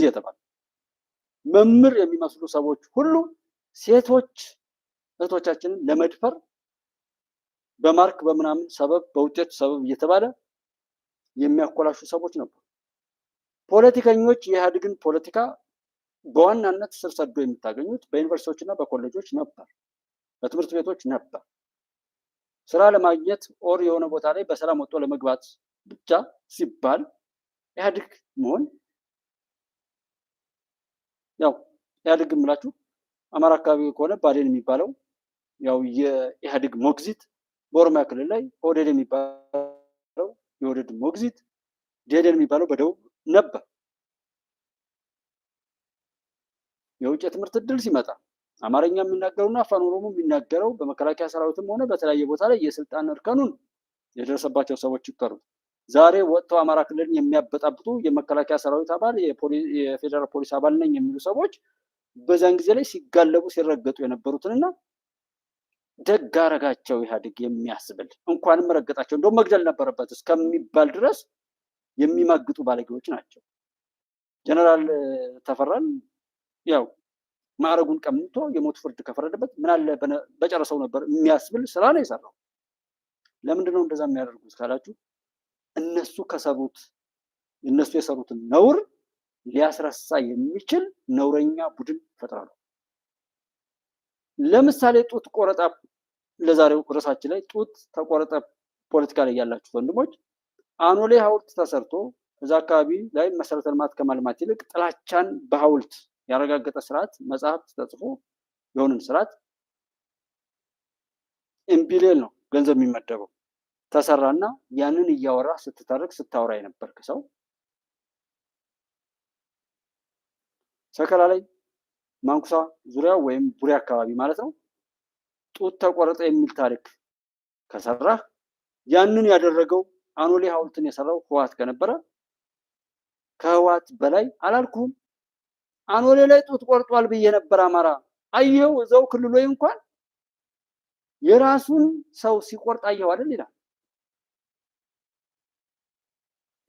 የተባለ መምህር የሚመስሉ ሰዎች ሁሉ ሴቶች እህቶቻችንን ለመድፈር በማርክ በምናምን ሰበብ በውጤት ሰበብ እየተባለ የሚያኮላሹ ሰዎች ነበሩ። ፖለቲከኞች የኢህአዴግን ፖለቲካ በዋናነት ስር ሰዶ የምታገኙት በዩኒቨርሲቲዎችና በኮሌጆች ነበር፣ በትምህርት ቤቶች ነበር። ስራ ለማግኘት ኦር የሆነ ቦታ ላይ በሰላም ወጥቶ ለመግባት ብቻ ሲባል ኢህአዴግ መሆን ያው ኢህአዴግ የምላችሁ አማራ አካባቢ ከሆነ ባዴን የሚባለው ያው የኢህአዴግ ሞግዚት፣ በኦሮሚያ ክልል ላይ ኦህዴድ የሚባለው የኦህዴድ ሞግዚት፣ ደኢህዴን የሚባለው በደቡብ ነበር። የውጭ የትምህርት እድል ሲመጣ አማርኛ የሚናገሩና አፋን ኦሮሞ የሚናገረው በመከላከያ ሰራዊትም ሆነ በተለያየ ቦታ ላይ የስልጣን እርከኑን የደረሰባቸው ሰዎች ይቀሩ ዛሬ ወጥተው አማራ ክልልን የሚያበጣብጡ የመከላከያ ሰራዊት አባል የፌደራል ፖሊስ አባል ነኝ የሚሉ ሰዎች በዛን ጊዜ ላይ ሲጋለቡ ሲረገጡ የነበሩትንና ደግ አረጋቸው ኢህአዴግ የሚያስብል እንኳንም ረገጣቸው እንደውም መግደል ነበረበት እስከሚባል ድረስ የሚማግጡ ባለጌዎች ናቸው። ጀነራል ተፈራን ያው ማዕረጉን ቀምቶ የሞት ፍርድ ከፈረደበት ምን አለ በጨረሰው ነበር የሚያስብል ስራ ነው የሰራው። ለምንድን ነው እንደዛ የሚያደርጉት ካላችሁ እነሱ ከሰሩት እነሱ የሰሩትን ነውር ሊያስረሳ የሚችል ነውረኛ ቡድን ይፈጥራሉ። ለምሳሌ ጡት ቆረጣ፣ ለዛሬው ርዕሳችን ላይ ጡት ተቆረጠ ፖለቲካ ላይ ያላችሁ ወንድሞች አኖሌ ሐውልት ተሰርቶ እዛ አካባቢ ላይ መሰረተ ልማት ከማልማት ይልቅ ጥላቻን በሐውልት ያረጋገጠ ስርዓት መጽሐፍ ተጽፎ የሆነን ስርዓት ኢምቢሊየን ነው ገንዘብ የሚመደበው ተሰራና ያንን እያወራ ስትታረቅ ስታወራ የነበርክ ሰው ሰከላ ላይ ማንኩሳ ዙሪያ ወይም ቡሬ አካባቢ ማለት ነው ጡት ተቆረጠ የሚል ታሪክ ከሰራ ያንን ያደረገው አኖሌ ሐውልትን የሰራው ህወሓት ከነበረ ከህወሓት በላይ አላልኩም አኖሌ ላይ ጡት ቆርጧል ብዬ ነበር አማራ አየው እዛው ክልሉ እንኳን የራሱን ሰው ሲቆርጥ አየው አይደል ይላል።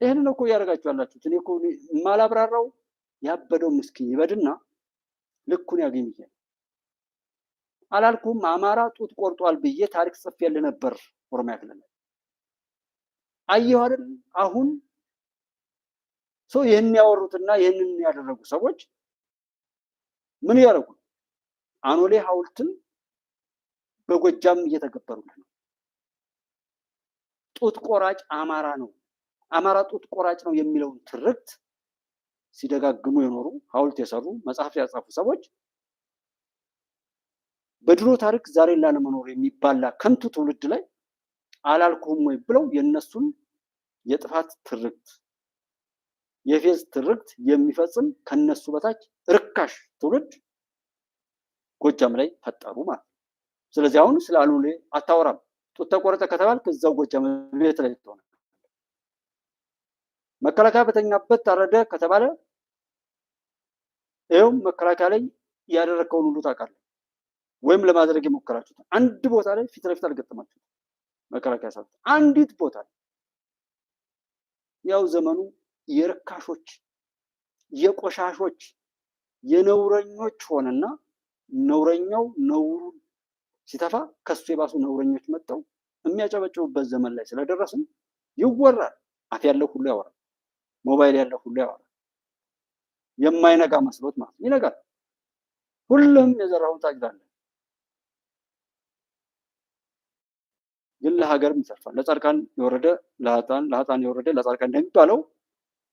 ይሄንን እኮ ያደርጋችሁ ያላችሁት እኔ እኮ ማላብራራው ያበደው ምስኪን ይበድና ልኩን ያገኝ ይችላል። አላልኩም አማራ ጡት ቆርጧል ብዬ ታሪክ ጽፌልህ ነበር ኦሮሚያ ክልል አየው አይደል። አሁን ሰው ይሄን ያወሩትና ይሄንን ያደረጉ ሰዎች ምን ያደርጉ አኖሌ ሐውልትን በጎጃም እየተገበሩት ነው። ጡት ቆራጭ አማራ ነው፣ አማራ ጡት ቆራጭ ነው የሚለውን ትርክት ሲደጋግሙ የኖሩ ሐውልት የሰሩ መጽሐፍ ያጻፉ ሰዎች በድሮ ታሪክ ዛሬ ላለመኖር የሚባላ ከንቱ ትውልድ ላይ አላልኩም ወይ ብለው የነሱን የጥፋት ትርክት የፌዝ ትርክት የሚፈጽም ከነሱ በታች ርካሽ ትውልድ ጎጃም ላይ ፈጠሩ ማለት ነው። ስለዚህ አሁን ስለ አኖሌ አታወራም። ጡት ተቆረጠ ከተባልክ እዛው ጎጃም ቤት ላይ ተሆነ መከላከያ በተኛበት ታረደ ከተባለ ይኸው መከላከያ ላይ ያደረከውን ሁሉ ታውቃለህ ወይም ለማድረግ የሞከራችሁት አንድ ቦታ ላይ ፊት ለፊት አልገጠማችሁ መከላከያ ሰዓት አንዲት ቦታ ያው ዘመኑ የርካሾች የቆሻሾች የነውረኞች ሆነና ነውረኛው ነውሩን ሲተፋ ከሱ የባሱ ነውረኞች መጣው የሚያጨበጭቡበት ዘመን ላይ ስለደረስን ይወራል። አፍ ያለው ሁሉ ያወራል፣ ሞባይል ያለው ሁሉ ያወራል። የማይነጋ መስሎት ማለት ይነጋል። ሁሉም የዘራውን ታጭዳለህ። ግን ለሀገርም ይተርፋል። ለጻድቃን የወረደ ለሀጣን የወረደ ለጻድቃን እንደሚባለው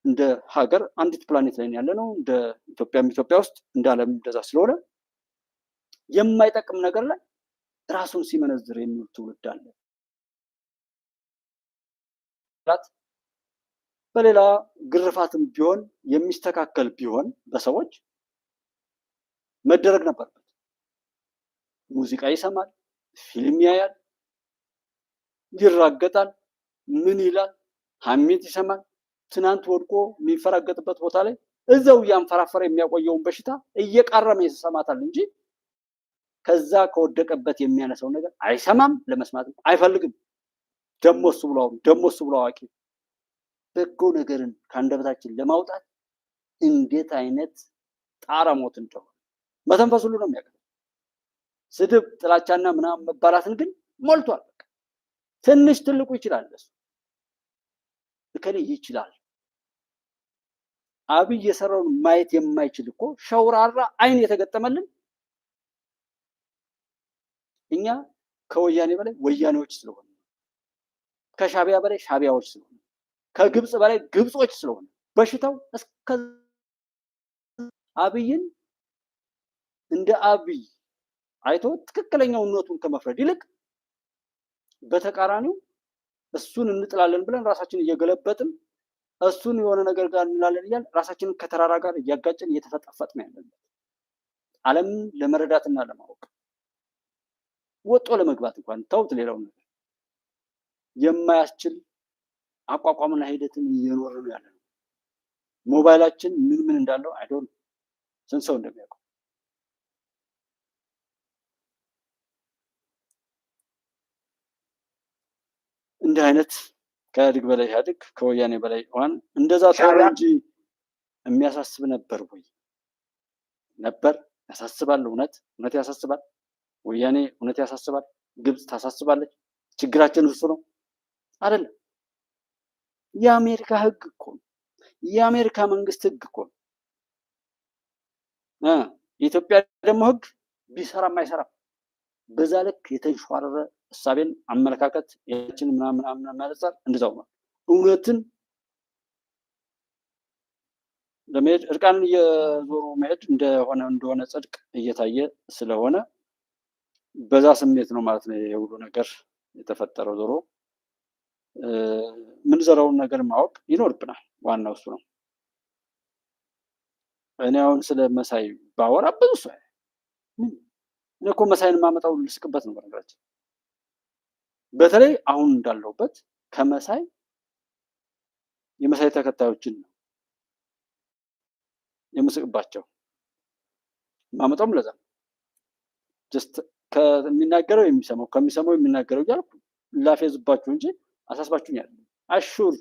እንደ ሀገር አንዲት ፕላኔት ላይ ያለ ነው። እንደ ኢትዮጵያ ውስጥ እንደ ዓለም እንደዛ ስለሆነ የማይጠቅም ነገር ላይ ራሱን ሲመነዝር የሚውል ትውልድ አለ። በሌላ ግርፋትም ቢሆን የሚስተካከል ቢሆን በሰዎች መደረግ ነበረበት። ሙዚቃ ይሰማል፣ ፊልም ያያል፣ ይራገጣል፣ ምን ይላል፣ ሐሜት ይሰማል። ትናንት ወድቆ የሚፈራገጥበት ቦታ ላይ እዛው እያንፈራፈረ የሚያቆየውን በሽታ እየቃረመ ይሰማታል እንጂ ከዛ ከወደቀበት የሚያነሳው ነገር አይሰማም፣ ለመስማትም አይፈልግም። ደሞስ ብሎ አዋቂ በጎ ነገርን ከአንደበታችን ለማውጣት እንዴት አይነት ጣረ ሞት እንደሆነ መተንፈስ ሁሉ ነው የሚያውቀው። ስድብ፣ ጥላቻና ምናምን መባላትን ግን ሞልቷል። ትንሽ ትልቁ ይችላል። እሱ እከሌ ይችላል። አብይ የሰራውን ማየት የማይችል እኮ ሸውራራ አይን የተገጠመልን እኛ ከወያኔ በላይ ወያኔዎች ስለሆነ፣ ከሻቢያ በላይ ሻቢያዎች ስለሆነ፣ ከግብፅ በላይ ግብጾች ስለሆነ በሽታው እስከ አብይን እንደ አብይ አይቶ ትክክለኛውነቱን ከመፍረድ ይልቅ በተቃራኒው እሱን እንጥላለን ብለን ራሳችንን እየገለበጥን እሱን የሆነ ነገር ጋር እንላለን እያል ራሳችንን ከተራራ ጋር እያጋጨን እየተፈጣፈጥን ያለበት ዓለምን ለመረዳትና ለማወቅ ወጦ ለመግባት እንኳን ተውት፣ ሌላው ነገር የማያስችል አቋቋምና ሂደትን እየኖር ነው ያለ ነው። ሞባይላችን ምን ምን እንዳለው አይዶን ስንት ሰው እንደሚያውቀው እንዲህ አይነት ከኢህአዴግ በላይ ኢህአዴግ ከወያኔ በላይ ዋን እንደዛ ተብሎ እንጂ የሚያሳስብ ነበር ወይ? ነበር። ያሳስባል። እውነት ያሳስባል። ወያኔ እውነት ያሳስባል። ግብፅ ታሳስባለች። ችግራችን እሱ ነው አይደለም። የአሜሪካ ህግ እኮ ነው። የአሜሪካ መንግስት ህግ እኮ ነው። የኢትዮጵያ ደግሞ ህግ ቢሰራም አይሰራም። በዛ ልክ የተንሸዋረረ እሳቤን አመለካከት ያችን ምናምን ማለት እንደዛው ነው። እውነትን ለመሄድ እርቃንን እየዞሩ መሄድ እንደሆነ ጽድቅ እየታየ ስለሆነ በዛ ስሜት ነው ማለት ነው የሁሉ ነገር የተፈጠረው። ዞሮ ምንዘራውን ነገር ማወቅ ይኖርብናል። ዋናው እሱ ነው። እኔ አሁን ስለ መሳይ ባወራ ብዙ ሰው እኔ እኮ መሳይን ማመጣው ልስቅበት ነው። በነገራችን በተለይ አሁን እንዳለውበት ከመሳይ የመሳይ ተከታዮችን ነው የምስቅባቸው። ማመጣውም ለዛ ጀስት ከሚናገረው የሚሰማው ከሚሰማው የሚናገረው እያልኩ ላፌዝባችሁ እንጂ አሳስባችሁኝ አይደለም። አሹር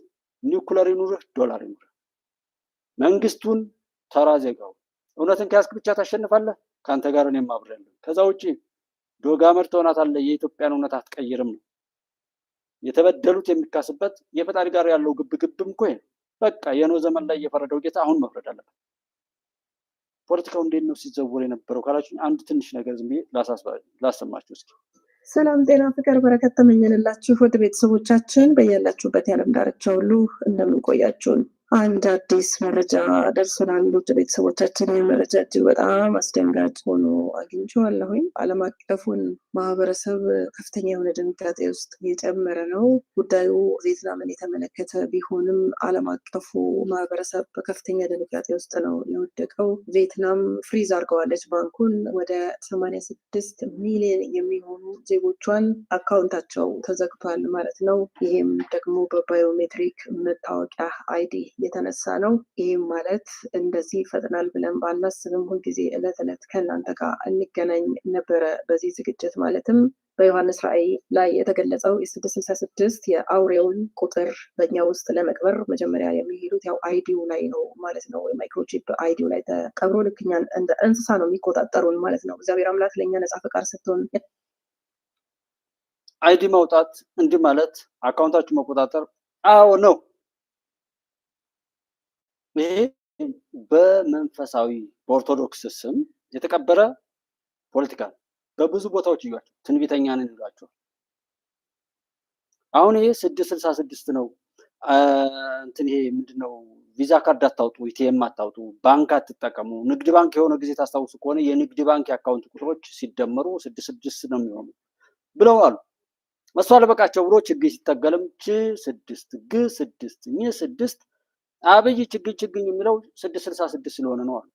ኒውክለር ይኑርህ ዶላር ይኑርህ መንግስቱን ተራ ዜጋው እውነትን ከያዝክ ብቻ ታሸንፋለህ። ከአንተ ጋር እኔም አብሬያለሁ። ከዛ ውጪ ዶጋመር ትሆናታለህ። የኢትዮጵያን እውነት አትቀይርም ነው። የተበደሉት የሚካስበት የፈጣሪ ጋር ያለው ግብግብም እኮ በቃ የኖህ ዘመን ላይ የፈረደው ጌታ አሁን መፍረድ አለበት። ፖለቲካው እንዴት ነው ሲዘወር የነበረው ካላችሁ አንድ ትንሽ ነገር ዝም ብዬ ላሰማችሁ እስኪ። ሰላም ጤና ፍቅር በረከት ተመኘንላችሁ ወደ ቤተሰቦቻችን በያላችሁበት የዓለም ዳርቻ ሁሉ እንደምንቆያችሁን አንድ አዲስ መረጃ ደርሶናል። ውድ ቤተሰቦቻችን ይህ መረጃ እጅግ በጣም አስደንጋጭ ሆኖ አግኝቼዋለሁኝ። ዓለም አቀፉን ማህበረሰብ ከፍተኛ የሆነ ድንጋጤ ውስጥ እየጨመረ ነው። ጉዳዩ ቪየትናምን የተመለከተ ቢሆንም ዓለም አቀፉ ማህበረሰብ በከፍተኛ ድንጋጤ ውስጥ ነው የወደቀው። ቪየትናም ፍሪዝ አድርገዋለች ባንኩን። ወደ 86 ሚሊዮን የሚሆኑ ዜጎቿን አካውንታቸው ተዘግቷል ማለት ነው። ይህም ደግሞ በባዮሜትሪክ መታወቂያ አይዲ የተነሳ ነው። ይህም ማለት እንደዚህ ይፈጥናል ብለን ባናስብም ሁልጊዜ ዕለት ዕለት ከእናንተ ጋር እንገናኝ ነበረ። በዚህ ዝግጅት ማለትም በዮሐንስ ራእይ ላይ የተገለጸው የ666 የአውሬውን ቁጥር በእኛ ውስጥ ለመቅበር መጀመሪያ የሚሄዱት ያው አይዲው ላይ ነው ማለት ነው። ማይክሮቺፕ አይዲው ላይ ተቀብሮ ልክ እኛን እንደ እንስሳ ነው የሚቆጣጠሩን ማለት ነው። እግዚአብሔር አምላክ ለእኛ ነጻ ፈቃድ ስትሆን አይዲ ማውጣት እንዲህ ማለት አካውንታችሁ መቆጣጠር አዎ ነው። ይሄ በመንፈሳዊ በኦርቶዶክስ ስም የተቀበረ ፖለቲካ በብዙ ቦታዎች ይሏቸው ትንቢተኛ ነን ይሏቸው። አሁን ይሄ 666 ነው። እንትን ይሄ ምንድነው? ቪዛ ካርድ አታውጡ፣ ኢቲኤም አታውጡ፣ ባንክ አትጠቀሙ። ንግድ ባንክ የሆነ ጊዜ ታስታውሱ ከሆነ የንግድ ባንክ የአካውንት ቁጥሮች ሲደመሩ 66 ነው የሚሆኑ ብለዋል። እሱ አልበቃቸው ብሎ ችግኝ ሲጠገልም ች6 ግ6 ኝ6 አብይ ችግኝ የሚለው 666 ስለሆነ ነው አሉ።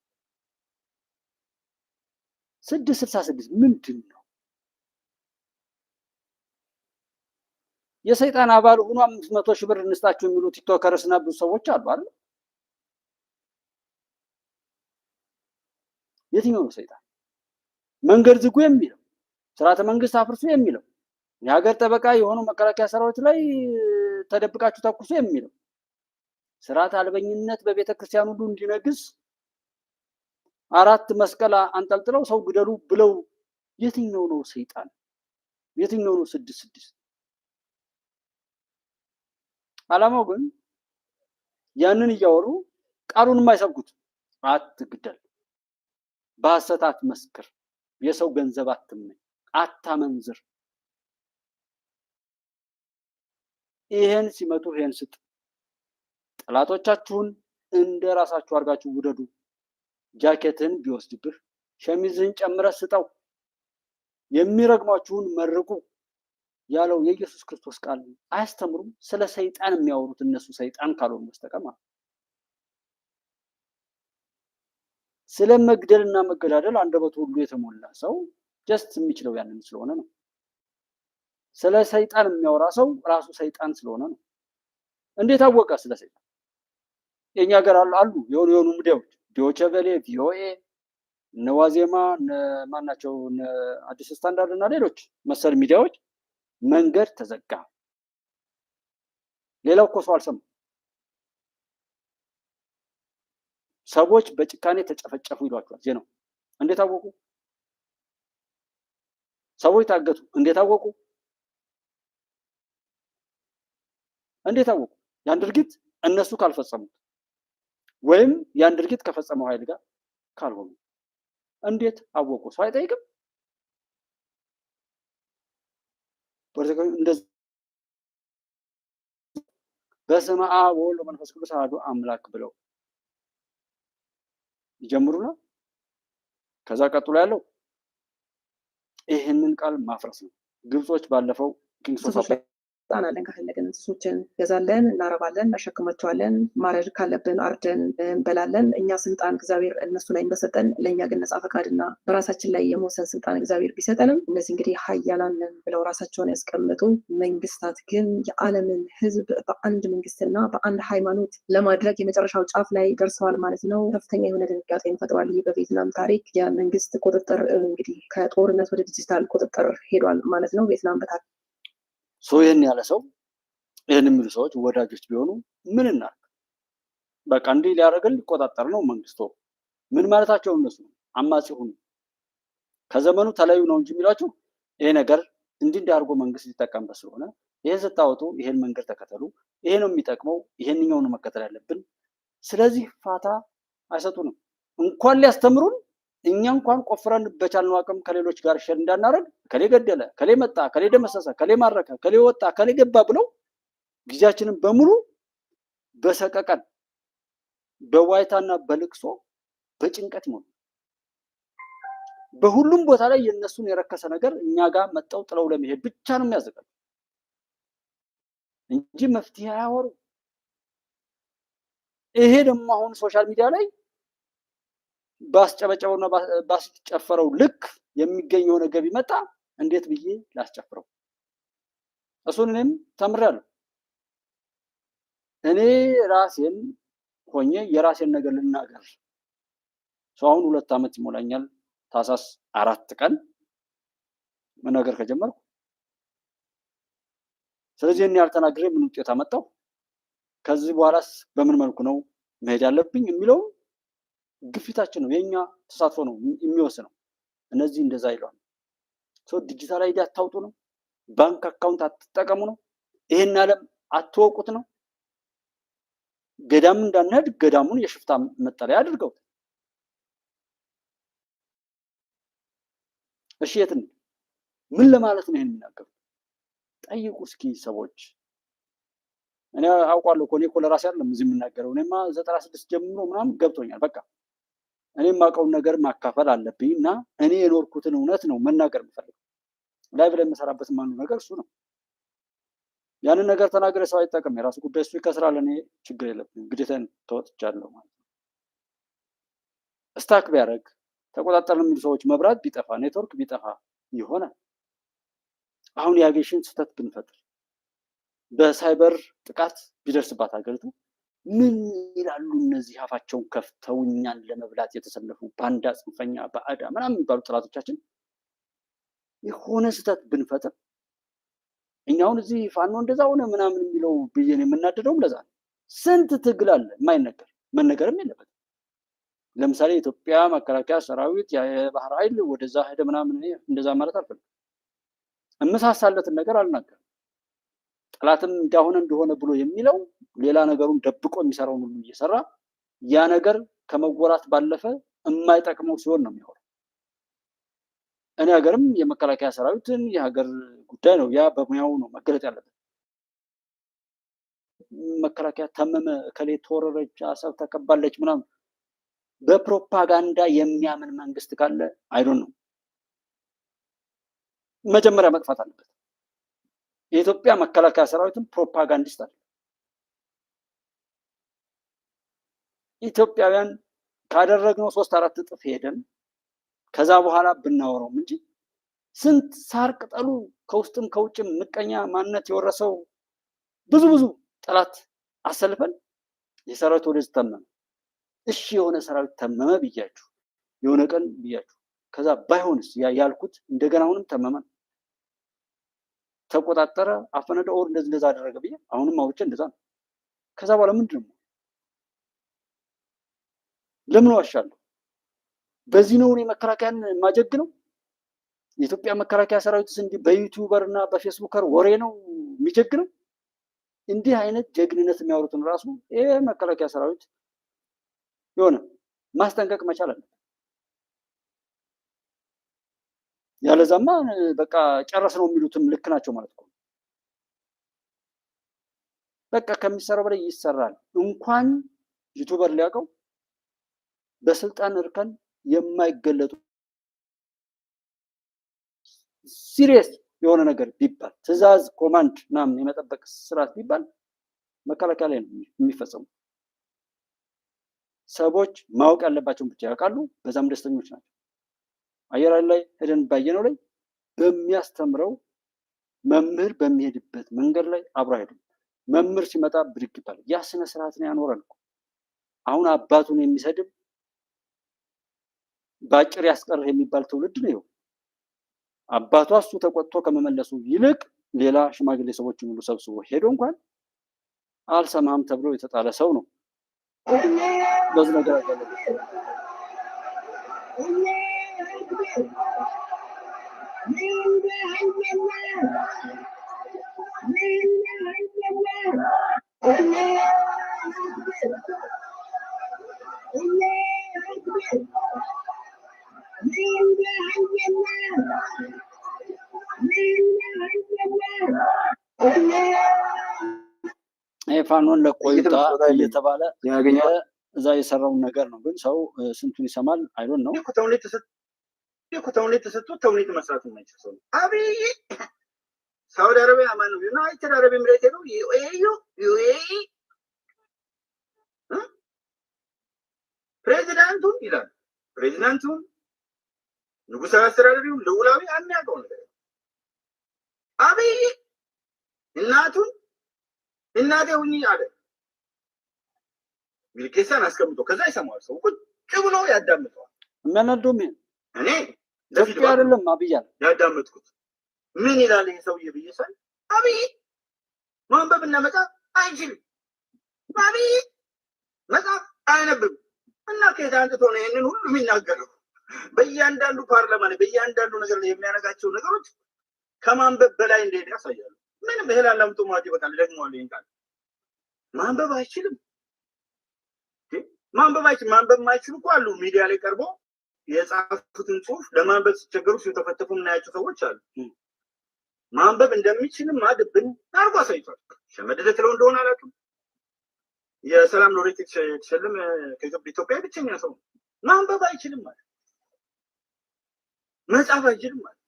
666 ምንድን ነው? የሰይጣን አባል ሆኖ 500 ሺህ ብር እንስጣችሁ የሚሉ ቲክቶከርስ እና ብዙ ሰዎች አሉ አይደል? የትኛው ነው ሰይጣን? መንገድ ዝጉ የሚለው፣ ስርዓተ መንግስት አፍርሱ የሚለው፣ የሀገር ጠበቃ የሆኑ መከላከያ ሰራዊት ላይ ተደብቃችሁ ተኩሱ የሚለው፣ ስርዓት አልበኝነት በቤተ ክርስቲያን ሁሉ እንዲነግስ 4 መስቀል አንጠልጥለው ሰው ግደሉ ብለው የትኛው ነው ሰይጣን? የትኛው ነው 666? ዓላማው ግን ያንን እያወሩ ቃሉን የማይሰብኩት አትግደል፣ በሐሰት አትመስክር፣ የሰው ገንዘብ አትመኝ፣ አታመንዝር። ይሄን ሲመቱ ይሄን ስጥ፣ ጠላቶቻችሁን እንደ ራሳችሁ አድርጋችሁ ውደዱ፣ ጃኬትህን ቢወስድብህ ሸሚዝህን ጨምረህ ስጠው፣ የሚረግሟችሁን መርቁ ያለው የኢየሱስ ክርስቶስ ቃል አያስተምሩም? ስለ ሰይጣን የሚያወሩት እነሱ ሰይጣን ካልሆኑ በስተቀር ማለት ስለ መግደልና መገዳደል አንደበቱ ሁሉ የተሞላ ሰው ጀስት የሚችለው ያንን ስለሆነ ነው። ስለ ሰይጣን የሚያወራ ሰው ራሱ ሰይጣን ስለሆነ ነው። እንዴት አወቀ ስለ ሰይጣን? የኛ ሀገር አሉ የሆኑ ሚዲያዎች ዶቼ ቬለ፣ ቪኦኤ፣ እነ ዋዜማ፣ ማናቸው አዲስ ስታንዳርድ እና ሌሎች መሰል ሚዲያዎች መንገድ ተዘጋ፣ ሌላው እኮ ሰው አልሰማም፣ ሰዎች በጭካኔ ተጨፈጨፉ ይሏቸዋል ዜናው። እንዴት አወቁ? ሰዎች ታገቱ፣ እንዴት አወቁ? እንዴት አወቁ? ያን ድርጊት እነሱ ካልፈጸሙት ወይም ያን ድርጊት ከፈጸመው ኃይል ጋር ካልሆኑ እንዴት አወቁ? ሰው አይጠይቅም? እንደዚህ በስመ አብ ወወልድ ወመንፈስ ቅዱስ አሐዱ አምላክ ብለው ይጀምሩና ከዛ ቀጥሎ ያለው ይህንን ቃል ማፍረስ ነው። ግብጾች ባለፈው ኪንግስ ኦፍ ጣናለን ከፈለግን እንስሶችን ገዛለን፣ እናረባለን፣ እናሸክማቸዋለን። ማረድ ካለብን አርደን እንበላለን። እኛ ስልጣን እግዚአብሔር እነሱ ላይ እንደሰጠን ለእኛ ግን ነፃ ፈቃድና በራሳችን ላይ የመወሰን ስልጣን እግዚአብሔር ቢሰጠንም እነዚህ እንግዲህ ኃያላን ብለው ራሳቸውን ያስቀምጡ መንግስታት ግን የዓለምን ሕዝብ በአንድ መንግስትና በአንድ ሃይማኖት ለማድረግ የመጨረሻው ጫፍ ላይ ደርሰዋል ማለት ነው። ከፍተኛ የሆነ ድንጋጤን ፈጥሯል። ይህ በቪየትናም ታሪክ የመንግስት ቁጥጥር እንግዲህ ከጦርነት ወደ ዲጂታል ቁጥጥር ሄዷል ማለት ነው። ቪየትናም በታሪክ ሰው ይህን ያለ ሰው ይህን የሚሉ ሰዎች ወዳጆች ቢሆኑ ምን እናድርግ? በቃ እንዲህ ሊያደርገን ሊቆጣጠር ነው መንግስቱ። ምን ማለታቸው እነሱ አማጺ ሁኑ፣ ከዘመኑ ተለዩ ነው እንጂ የሚሏቸው ይሄ ነገር እንዲህ አድርጎ መንግስት ሊጠቀምበት ስለሆነ ይሄን ስታወጡ ይሄን መንገድ ተከተሉ፣ ይሄ ነው የሚጠቅመው፣ ይሄንኛው ነው መከተል ያለብን። ስለዚህ ፋታ አይሰጡንም። እንኳን ሊያስተምሩን እኛ እንኳን ቆፍረን በቻልነው አቅም ከሌሎች ጋር ሸር እንዳናረግ ከሌ ገደለ፣ ከሌ መጣ፣ ከሌ ደመሰሰ፣ ከሌ ማረከ፣ ከሌ ወጣ፣ ከሌ ገባ ብለው ጊዜያችንን በሙሉ በሰቀቀን በዋይታና በልቅሶ በጭንቀት ይሞሉ። በሁሉም ቦታ ላይ የነሱን የረከሰ ነገር እኛ ጋር መጠው ጥለው ለመሄድ ብቻ ነው የሚያዘጋጁ እንጂ መፍትሄ አያወሩ። ይሄ ደግሞ አሁን ሶሻል ሚዲያ ላይ ባስጨበጨበውና ባስጨፈረው ልክ የሚገኘው ነገር ቢመጣ እንዴት ብዬ ላስጨፍረው? እሱን እኔም ተምሬያለሁ። እኔ ራሴን ሆኜ የራሴን ነገር ልናገር ሰው አሁን 2 ዓመት ይሞላኛል። ታህሳስ 4 ቀን መናገር ከጀመርኩ። ስለዚህ እኔ ያልተናገረ ምን ውጤት አመጣው? ከዚህ በኋላስ በምን መልኩ ነው መሄድ ያለብኝ የሚለው ግፊታችን ነው፣ የኛ ተሳትፎ ነው የሚወስነው። እነዚህ እንደዛ ይሏል። ሰው ዲጂታል አይዲ አታውጡ ነው፣ ባንክ አካውንት አትጠቀሙ ነው፣ ይሄን ዓለም አትወቁት ነው። ገዳም እንዳንሄድ ገዳሙን የሽፍታ መጠለያ አድርገው። እሺ የት ነው? ምን ለማለት ነው ይሄን የሚናገሩት? ጠይቁ እስኪ ሰዎች። እኔ አውቃለሁ እኮ እኔ እኮ ለራሴ አይደለም እዚህ የምናገረው። እኔማ 96 ጀምሮ ምናምን ገብቶኛል። በቃ እኔ የማውቀውን ነገር ማካፈል አለብኝ እና እኔ የኖርኩትን እውነት ነው መናገር የምፈልገው። ላይቭ ላይ የምሰራበት አንዱ ነገር እሱ ነው። ያንን ነገር ተናገረ ሰው አይጠቅም፣ የራሱ ጉዳይ፣ እሱ ይከስራል። እኔ ችግር የለብኝም፣ ግዴታን ተወጥቻለሁ ማለት ነው። ስታክ ቢያደርግ ተቆጣጠርን የሚሉ ሰዎች መብራት ቢጠፋ ኔትወርክ ቢጠፋ ይሆናል። አሁን የአቪዬሽን ስህተት ብንፈጥር በሳይበር ጥቃት ቢደርስባት ሀገሪቱ ምን ይላሉ እነዚህ አፋቸውን ከፍተው እኛን ለመብላት የተሰለፉ ባንዳ፣ ጽንፈኛ፣ ባዕዳ ምናምን የሚባሉ ጠላቶቻችን? የሆነ ስህተት ብንፈጥር እኛ አሁን እዚህ ፋኖ እንደዛ ሆነ ምናምን የሚለው ብዬን የምናደደውም ለዛ ነው። ስንት ትግል አለ የማይነገር፣ መነገርም የለበትም። ለምሳሌ ኢትዮጵያ መከላከያ ሰራዊት የባህር ኃይል ወደዛ ሄደ ምናምን እንደዛ ማለት አልፈልግም። እመሳሳለትን ነገር አልናገርም። ጠላትም እንደሆነ ብሎ የሚለው ሌላ ነገሩን ደብቆ የሚሰራውን ሁሉ እየሰራ ያ ነገር ከመወራት ባለፈ የማይጠቅመው ሲሆን ነው የሚሆነው። እኔ ሀገርም የመከላከያ ሰራዊትን የሀገር ጉዳይ ነው፣ ያ በሙያው ነው መገለጥ ያለበት። መከላከያ ታመመ፣ ከሌ ተወረረች፣ አሰብ ተከባለች ምናምን በፕሮፓጋንዳ የሚያምን መንግስት ካለ አይዶን ነው መጀመሪያ መጥፋት አለበት። የኢትዮጵያ መከላከያ ሰራዊትም ፕሮፓጋንዲስት አለ። ኢትዮጵያውያን ካደረግነው 3-4 እጥፍ ሄደን ከዛ በኋላ ብናወራውም እንጂ ስንት ሳር ቅጠሉ ከውስጥም ከውጭም ምቀኛ ማንነት የወረሰው ብዙ ጠላት አሰልፈን የሰራዊት ወደዚህ ተመመ። እሺ የሆነ ሰራዊት ተመመ ብያችሁ የሆነ ቀን ብያችሁ ከዛ ባይሆንስ ያልኩት እንደገና አሁንም ተመመ፣ ተቆጣጠረ፣ አፈነደ፣ ኦር እንደዛ አደረገ ብዬ አሁንም አውርቼ እንደዛ ነው። ከዛ በኋላ ምንድን ነው? ለምን ዋሻለሁ? በዚህ ነው እኔ መከላከያን ማጀግ ነው? የኢትዮጵያ መከላከያ ሰራዊትስ እንዲህ በዩቲዩበር እና በፌስቡከር ወሬ ነው የሚጀግ ነው? እንዲህ አይነት ጀግንነት የሚያወሩትን ራሱ ይሄ መከላከያ ሰራዊት የሆነ ማስጠንቀቅ መቻል አለ። ያለዛማ በቃ ጨረስ ነው የሚሉትም ልክ ናቸው ማለት ነው። በቃ ከሚሰራው በላይ ይሰራል። እንኳን ዩቲዩበር ሊያውቀው በስልጣን እርከን የማይገለጡ ሲሪየስ የሆነ ነገር ቢባል ትዕዛዝ ኮማንድ ምናምን የመጠበቅ ስርዓት ቢባል መከላከያ ላይ ነው የሚፈጸሙ። ሰዎች ማወቅ ያለባቸውን ብቻ ያውቃሉ፣ በዛም ደስተኞች ናቸው። አየር ኃይል ላይ ሄደን ባየነው ላይ በሚያስተምረው መምህር በሚሄድበት መንገድ ላይ አብሮ አይሄድም። መምህር ሲመጣ ብድግ ይባላል። ያ ስነ ስርዓት ነው ያኖረን እኮ። አሁን አባቱን የሚሰድብ ባጭር ያስቀርህ የሚባል ትውልድ ነው። አባቷ እሱ ተቆጥቶ ከመመለሱ ይልቅ ሌላ ሽማግሌ ሰዎችን ሁሉ ሰብስቦ ሄዶ እንኳን አልሰማም ተብሎ የተጣለ ሰው ነው። በዚህ ነገር አገለለ ፋኖን ለቆይታ እየተባለ እዛ የሰራውን ነገር ነው። ግን ሰው ስንቱን ይሰማል አይዶን ነው። ተውኔት ተሰጥቶ ተውኔት መስራት የማይችል ሰው አብይ ሳውዲ አረቢያ ማን ነው? ዩናይትድ አረብ ኤሚሬት ነው። ዩኤኢ ፕሬዚዳንቱን ይላል። ፕሬዚዳንቱን ንጉሳዊ አስተዳዳሪውን ልዑላዊ የሚያውቀው ነገር አብይ እናቱን እናቴ ሁኚ አለ። ሚልኬሳን አስቀምጦ ከዛ ይሰማዋል። ሰው ቁጭ ብሎ ያዳምጠዋል። የሚያናደውም እኔ ደፍቄ አይደለም አብያል ያዳምጥኩት ምን ይላል ይሄ ሰውዬ ብዬ ሳይ አብይ ማንበብና መጻፍ አይችልም። አብይ መጻፍ አያነብም። እና ከየት አንጥቶ ነው ይሄንን ሁሉ የሚናገረው? በእያንዳንዱ ፓርላማ ላይ በእያንዳንዱ ነገር ላይ የሚያነጋቸው ነገሮች ከማንበብ በላይ እንደሄደ ያሳያሉ። ምንም እህል አላምጡ ማለት ይበቃል። ደግሞ ይሄን ቃል ማንበብ አይችልም። ማንበብ የማይችሉ እኮ አሉ። ሚዲያ ላይ ቀርቦ የጻፉትን ጽሁፍ ለማንበብ ሲቸገሩ ሲተፈተፉ የምናያቸው ሰዎች አሉ። ማንበብ እንደሚችልም አድብን አርጎ አሳይቷል። ሸመደደ ትለው እንደሆነ አላውቅም። የሰላም ሎሬት የተሸለም ከኢትዮጵያ ብቸኛ ሰው ማንበብ አይችልም ማለት መጻፍ አይችልም ማለት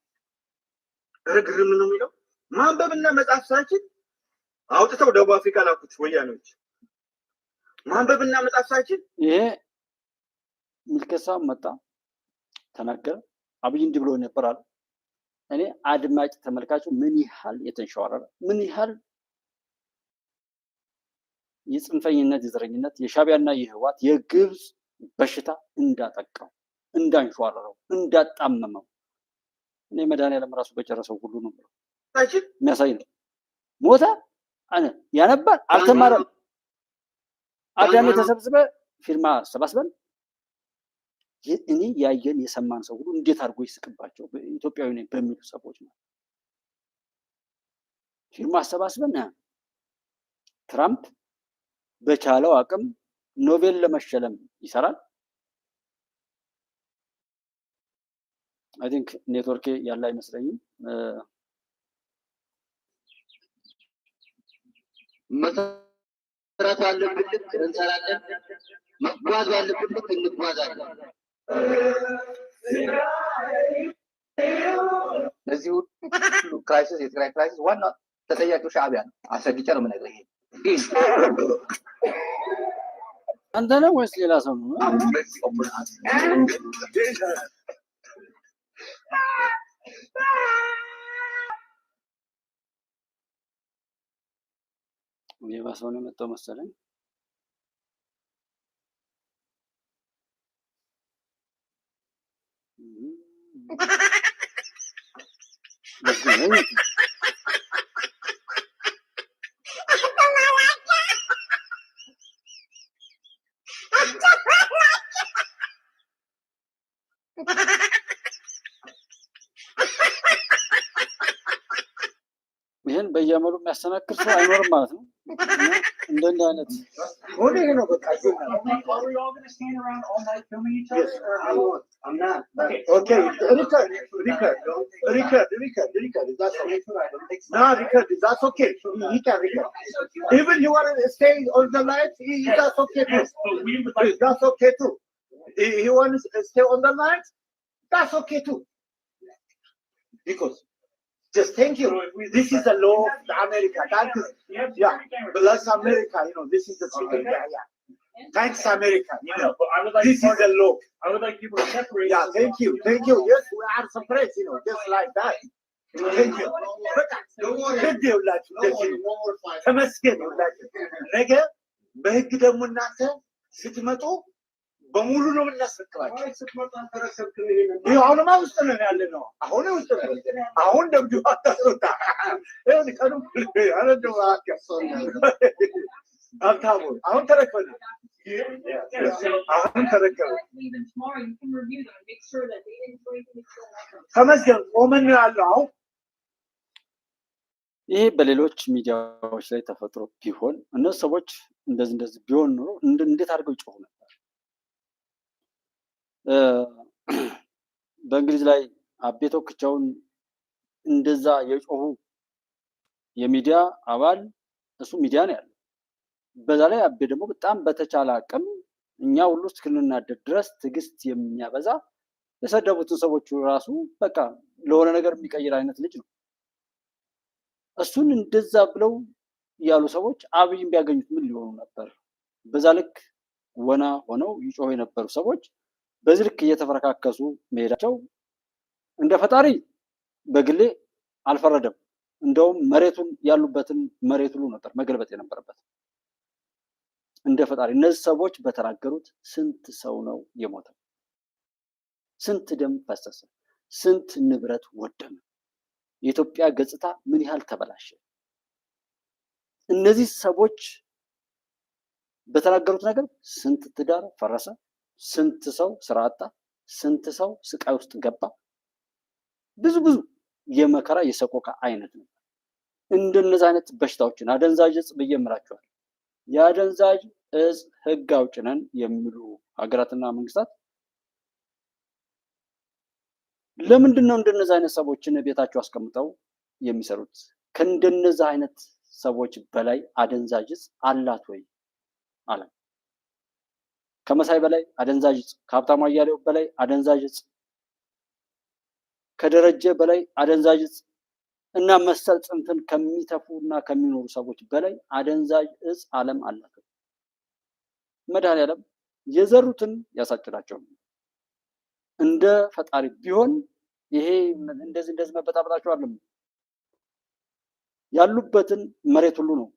ረግርም ነው የሚለው። ማንበብና መጻፍ ሳይችል አውጥተው ደቡብ አፍሪካ ላኩት ወያኔዎች። ማንበብና መጻፍ ሳይችል ይሄ ሚልኬሳ መጣ ተናገረ። አብይ እንዲህ ብሎ ነበር አለ። እኔ አድማጭ ተመልካቹ ምን ያህል የተንሸዋረረ ምን ያህል የጽንፈኝነት የዘረኝነት የሻቢያና የህዋት የግብፅ በሽታ እንዳጠቃው እንዳንሸዋረረው እንዳጣመመው እኔ መድኃኒዓለም ራሱ በጨረሰው ሁሉ ነው የሚያሳይ ነው። ሞተ አነ ያነባል አልተማረም። አዳሜ ተሰብስበ ፊርማ ሰባስበን እኔ ያየን የሰማን ሰው ሁሉ እንዴት አድርጎ ይስቅባቸው ኢትዮጵያዊ ነኝ በሚሉ ሰዎች ነው። ፊርማ አሰባስበን ትራምፕ በቻለው አቅም ኖቤል ለመሸለም ይሰራል። አይ ቲንክ ኔትወርክ ያለ አይመስለኝም። መስራት ባለብን ልክ እንሰራለን፣ መጓዝ ባለብን ልክ እንጓዛለን። ለዚህ ሁሉ ክራይሲስ የትግራይ ክራይሲስ ዋና ተጠያቂው ሻዕቢያ ነው። አስረግጬ ነው የምነግርህ። አንተ ነህ ወይስ ሌላ ሰው ነው? የባሰው ነው የመጣው መሰለኝ። ይሄን በየመሉ የሚያስተናክር ሰው አይኖርም ማለት ነው። እንደዚህ አይነት ወደ ነው በቃ Okay, record. That's okay. He can record. Even you want to stay on the line, that's okay too. That's okay too. He wants to stay on the line, that's okay too. Because just thank you. This is the law of America. Thank you. Yeah, bless America. You know, this is the secret. Yeah. Thanks, America. You know, this is the law. I would like people to separate. Yeah, thank you. Yes, we are surprised. You know, just like that. Thank you. Good deal, like ተመስገን ይላችሁ። ነገ በህግ ደግሞ እናንተ ስትመጡ በሙሉ ነው የምናስረክባችሁ። ይኸው አሁንማ ውስጥ ነን ያለ ነው። አሁን ውስጥ ነን። አሁን ደብዱ አታስወጣ። ይኸው ቀኑ አረደው ሀብታሙ አሁን ተረከበ። አሁን ተረከበ። ተመስገን ቆመን ያለው አሁን ይሄ በሌሎች ሚዲያዎች ላይ ተፈጥሮ ቢሆን እነዚህ ሰዎች እንደዚህ ቢሆን ኖሮ እንዴት አድርገው ይጮሁ ነበር። በእንግሊዝ ላይ አቤ ቶክቻውን እንደዛ የጮሁ የሚዲያ አባል እሱ ሚዲያ ነው ያለው። በዛ ላይ አቤ ደግሞ በጣም በተቻለ አቅም እኛ ሁሉ እስክንናደድ ድረስ ትዕግስት የሚያበዛ የሰደቡትን ሰዎች ራሱ በቃ ለሆነ ነገር የሚቀይር አይነት ልጅ ነው። እሱን እንደዛ ብለው ያሉ ሰዎች አብይን ቢያገኙት ምን ሊሆኑ ነበር? በዛ ልክ ወና ሆነው ይጮሁ የነበሩ ሰዎች በዚህ ልክ እየተፈረካከሱ መሄዳቸው እንደ ፈጣሪ በግሌ አልፈረደም። እንደውም መሬቱን ያሉበትን መሬት ሁሉ ነበር መገልበጥ የነበረበት እንደ ፈጣሪ። እነዚህ ሰዎች በተናገሩት ስንት ሰው ነው የሞተው? ስንት ደም ፈሰሰ? ስንት ንብረት ወደመ? የኢትዮጵያ ገጽታ ምን ያህል ተበላሸ? እነዚህ ሰዎች በተናገሩት ነገር ስንት ትዳር ፈረሰ? ስንት ሰው ስራ አጣ? ስንት ሰው ስቃይ ውስጥ ገባ? ብዙ የመከራ የሰቆቃ አይነት ነው። እንደነዚህ አይነት በሽታዎችን አደንዛዥ እጽ ብዬ እምላቸዋለሁ። የአደንዛዥ እጽ ህግ አውጪ ነን የሚሉ ሀገራትና መንግስታት ለምንድን ነው እንደነዚህ አይነት ሰዎችን ቤታቸው አስቀምጠው የሚሰሩት? ከእንደነዚህ አይነት ሰዎች በላይ አደንዛዥ እጽ አላት ወይ? አለ ከመሳይ በላይ አደንዛዥ እጽ፣ ከሀብታሙ አያሌው በላይ አደንዛዥ እጽ፣ ከደረጀ በላይ አደንዛዥ እጽ እና መሰል ጽንፍን ከሚተፉና ከሚኖሩ ሰዎች በላይ አደንዛዥ እጽ ዓለም አላት። መድኃኒዓለም የዘሩትን ያሳጭዳቸው። እንደ ፈጣሪ ቢሆን ይሄ እንደዚህ መበጣበጣቸው አይደለም። ያሉበትን መሬት ሁሉ ነው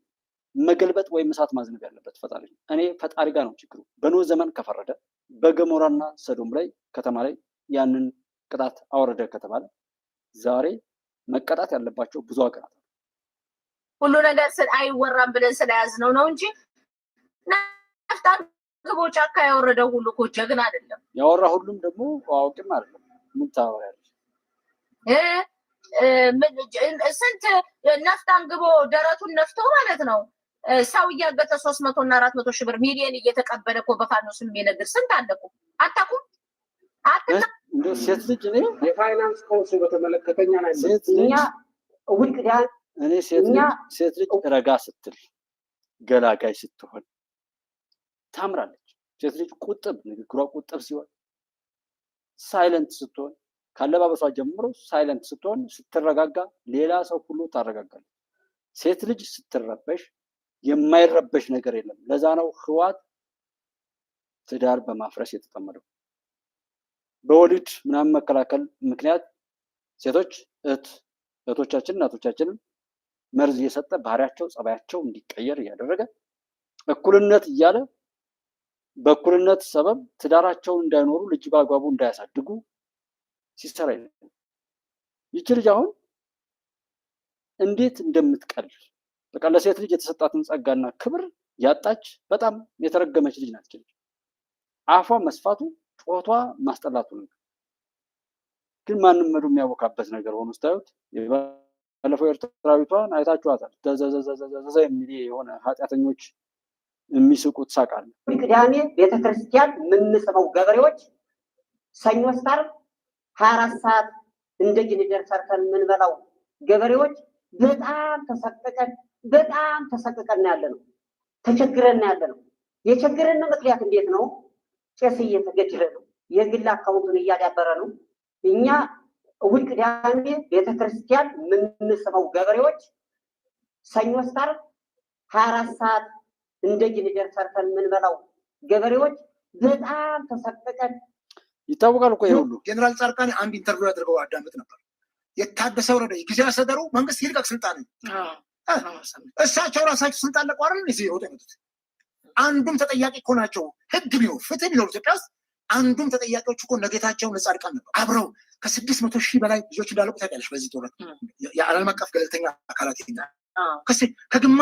መገልበጥ ወይም እሳት ማዝነብ ያለበት ፈጣሪ። እኔ ፈጣሪ ጋር ነው ችግሩ። በኖህ ዘመን ከፈረደ በገሞራና ሰዶም ላይ ከተማ ላይ ያንን ቅጣት አወረደ ከተባለ ዛሬ መቀጣት ያለባቸው ብዙ ሀገራት ሁሉ ነገር አይወራም ብለን ስለያዝነው ነው እንጂ ግቦ ጫካ ያወረደው ሁሉ እኮ ጀግና አይደለም። ያወራ ሁሉም ደግሞ አዋቂም አይደለም። ምን ታወሪያለሽ? ስንት ነፍጥ አንግቦ ደረቱን ነፍቶ ማለት ነው ሰው እያገተ 300 እና 400 ሺህ ብር ሚሊዮን እየተቀበለ እኮ በፋኖ ስም የሚነግር ስንት አለ እኮ። አታውቁም? እንደው ሴት ልጅ እኔ የፋይናንስ ቀውስ በተመለከተኛ ላይ ሴት ልጅ እሁድ ቅዳሜ እኔ ሴት ልጅ ረጋ ስትል ገላጋይ ስትሆን ታምራለች። ሴት ልጅ ቁጥብ፣ ንግግሯ ቁጥብ ሲሆን ሳይለንት ስትሆን ካለባበሷ ጀምሮ ሳይለንት ስትሆን ስትረጋጋ ሌላ ሰው ሁሉ ታረጋጋለች። ሴት ልጅ ስትረበሽ የማይረበሽ ነገር የለም። ለዛ ነው ህዋት ትዳር በማፍረስ የተጠመደው። በወሊድ ምናምን መከላከል ምክንያት ሴቶች እህቶቻችን እናቶቻችንን መርዝ እየሰጠ ባህሪያቸው ጸባያቸው እንዲቀየር እያደረገ እኩልነት እያለ በእኩልነት ሰበብ ትዳራቸውን እንዳይኖሩ ልጅ በአግባቡ እንዳያሳድጉ ሲሰራ ይቺ ልጅ አሁን እንዴት እንደምትቀል በቃ ለሴት ልጅ የተሰጣትን ጸጋና ክብር ያጣች በጣም የተረገመች ልጅ ናት። አፏ መስፋቱ ጮቷ ማስጠላቱ ነው። ግን ማንም መዱ የሚያወካበት ነገር ሆኖ ስታዩት ባለፈው ኤርትራዊቷን አይታችኋታል። ተዘዘዘዘዘ የሚል የሆነ ኃጢአተኞች የሚስቁት ሳቃል። ቅዳሜ ቤተክርስቲያን የምንስበው ገበሬዎች ሰኞ እስከ ዓርብ 24 ሰዓት እንደ ጊኒደር ሰርተን የምንበላው ገበሬዎች በጣም ተሰቅቀን ያለ ነው። ተቸግረን ያለ ነው። የቸግረን ምክንያት እንዴት ነው? ቄስ እየተገደለ ነው። የግል አካውንቱን እያዳበረ ነው። እኛ እሑድ ቅዳሜ ቤተክርስቲያን የምንስበው ገበሬዎች ሰኞ እስከ ዓርብ 24 ሰዓት እንደ ጊኒደር ሰርተን የምንበላው ገበሬዎች በጣም ተሰቅቀን ይታወቃል እኮ ይሁሉ ጀነራል ጻድቃን አንድ ኢንተርቪው አድርገው አዳምጥ ነበር። የታደሰ ወረደ ጊዜ አስተዳደሩ መንግስት ይልቀቅ ስልጣን እሳቸው ራሳቸው ስልጣን ለቋረን ነው ሲሮጥ የመጡት። አንዱም ተጠያቂ እኮ ናቸው። ህግ ቢሆን ፍትህ ቢኖር ኢትዮጵያ ውስጥ አንዱም ተጠያቂዎች እኮ ነጌታቸው ጻድቃን ነበር። አብረው ከ600,000 በላይ ልጆች እንዳለቁ ታውቂያለሽ። በዚህ ጦርነት የዓለም አቀፍ ገለልተኛ አካላት ይገኛል። ከግማ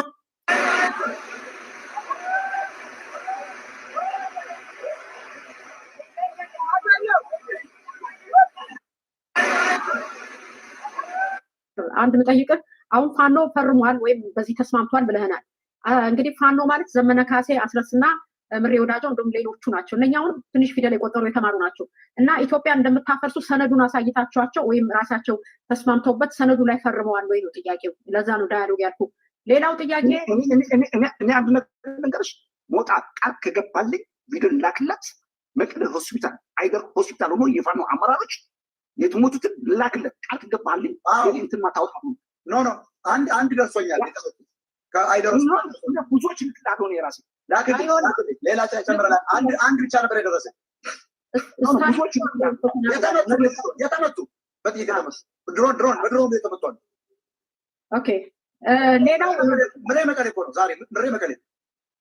አንድ ምጠይቅህ አሁን ፋኖ ፈርሟል ወይም በዚህ ተስማምቷል ብለህናል። እንግዲህ ፋኖ ማለት ዘመነ ካሴ፣ አስረስና ምሬ ወዳጆው እንደውም ሌሎቹ ናቸው። እነኛ አሁን ትንሽ ፊደል የቆጠሩ የተማሩ ናቸው እና ኢትዮጵያ እንደምታፈርሱ ሰነዱን አሳይታችኋቸው ወይም ራሳቸው ተስማምተውበት ሰነዱ ላይ ፈርመዋል ወይ ነው ጥያቄው። ለዛ ነው ዳያሎግ ያልኩ። ሌላው ጥያቄ እኔ አንድ ነገር ልንገርሽ፣ ሞጣ ቃል ከገባልኝ ቪዲዮ ላክላት መቀሌ ሆስፒታል አይደር ሆስፒታል ሆኖ የፋኖ አመራሮች የተሞቱትን ላክለት ቃል ከገባልኝ እንትን ማታወጣ ኖ አንድ ደርሶኛል። ከአይደርስ ብዙዎች ልክላት ሆነ የራሴ ሌላ ጨምረላ አንድ ብቻ ነበር የደረሰ ብዙዎች የተመቱ በጥይት ድሮን የተመቷል። ኦኬ ሌላው ምሬ መቀሌ እኮ ነው ዛሬ ምሬ መቀሌ።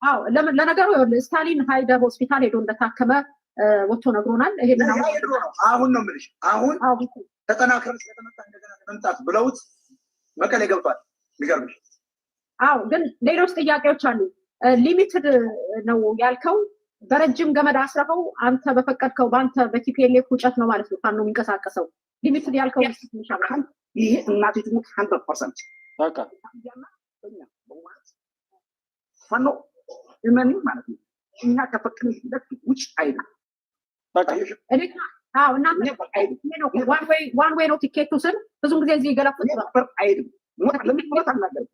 አዎ ለነገሩ ስታሊን ሃይደር ሆስፒታል ሄዶ እንደታከመ ወጥቶ ነግሮናል። ይሄንን አሁን ነው የምልሽ። አሁን ተጠናክረን ስለተመጣ እንደገና መምጣት ብለውት መቀሌ ገብቷል። ይገርምሽ። አዎ ግን ሌሎች ጥያቄዎች አሉ። ሊሚትድ ነው ያልከው፣ በረጅም ገመድ አስረኸው አንተ በፈቀድከው በአንተ በቲፒኤልኤፍ ውጨት ነው ማለት ነው ፋኖ የሚንቀሳቀሰው። ሊሚትድ ያልከው ይሄ እናቴ ትሙት 100% በቃ ፋኖ እመኒ ማለት ነው። እኛ ከፈቀድንለት ውጭ አይደለም። በቃ አዎ እናንተ ዋን ዌይ ነው ቲኬቱ ስል ብዙ ጊዜ እዚህ ገለፍት ነበር አይደለም።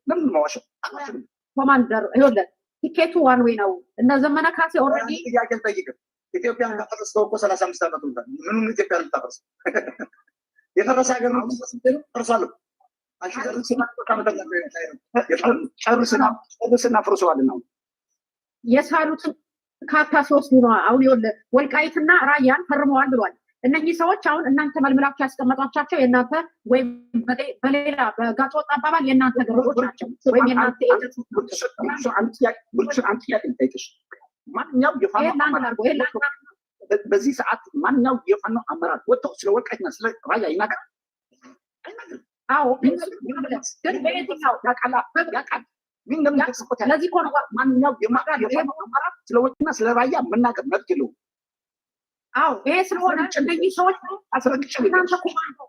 ለምን ማዋሸው ኮማንደር ይኸውልህ ቲኬቱ ዋን ዌይ ነው። እነ ዘመነ ካሴ ኦልሬዲ ጥያቄ ልጠይቅህ። ኢትዮጵያን ካፈረስከው እኮ 35 ዓመት ነው። ምኑን ኢትዮጵያን ልታፈርስ? የፈረሰ ሀገር ነው ፈርሷል። ጨርስና ፍርሰዋልና የሳሉትን ካርታ ሲወስዱ ነው። አሁን ይኸውልህ ወልቃይትና ራያን ፈርመዋል ብሏል። እነኚህ ሰዎች አሁን እናንተ መልምላችሁ ያስቀመጧቸው የእናንተ ወይም በሌላ በጋጦጥ አባባል የእናንተ ገበሮች ናቸው ወይም የእናንተ ማንኛው በዚህ ሰዓት ማንኛው የፋኖ አመራር ወጥተው ስለ ወልቃይትና ስለ ራያ ይናገራል? አዎ ግን በየትኛው ያውቃል ግን እንደምትጽፉት ለዚህ ኮን ማንኛው የማራ ስለወጭና ስለራያ መናገር መብት የለውም። አዎ ይሄ ስለሆነ እንደዚህ ሰዎች አስረግጬ እናንተ ኮማንዶ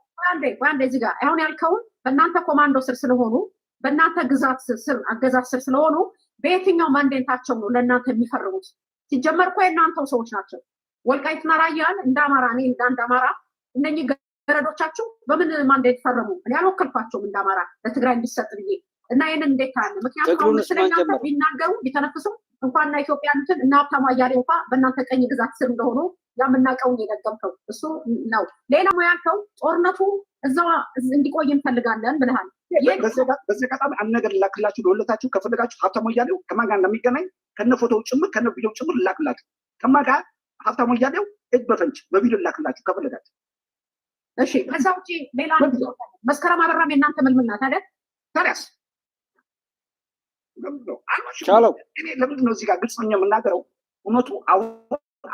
አንዴ እዚህ ጋር አሁን ያልከውን በእናንተ ኮማንዶ ስር ስለሆኑ በእናንተ ግዛት ስር አገዛዝ ስር ስለሆኑ በየትኛው ማንዴታቸው ነው ለእናንተ የሚፈርሙት? ሲጀመር እኮ የእናንተው ሰዎች ናቸው። ወልቃይትና ራያን እንደ አማራ እኔ እንደ አማራ እነኚህ ገረዶቻችሁ በምን ማንዴት ፈረሙ? እኔ አልወከልኳቸውም እንደ አማራ ለትግራይ እንዲሰጥ ብዬ እና ይህንን እንዴት ታያለ? ምክንያቱም ስለእናንተ ቢናገሩ ቢተነፍሱ እንኳን እና ኢትዮጵያ እንትን እና ሀብታሙ አያሌው እንኳ በእናንተ ቀኝ ግዛት ስር እንደሆኑ የምናውቀውን የደገምከው እሱ ነው። ሌላ ያልከው ጦርነቱ እዛ እንዲቆይ እንፈልጋለን ብለሃል። በዚህ አጋጣሚ አንድ ነገር ልላክላችሁ ለሁለታችሁ ከፈለጋችሁ ሀብታሙ አያሌው ከማን ጋር እንደሚገናኝ ከነ ፎቶው ጭምር ከነ ቪዲዮ ጭምር ልላክላችሁ። ከማን ጋር ሀብታሙ አያሌው እጅ በፈንጭ በቪዲዮ ልላክላችሁ ከፈለጋችሁ። እሺ ከዛ ውጪ ሌላ መስከረም አበራም የእናንተ ምልምል ናት አይደል? ታዲያስ ቻለው እኔ ለምንድን ነው እዚህ ጋር ግልጽ ነው የምናገረው? እውነቱ አሁን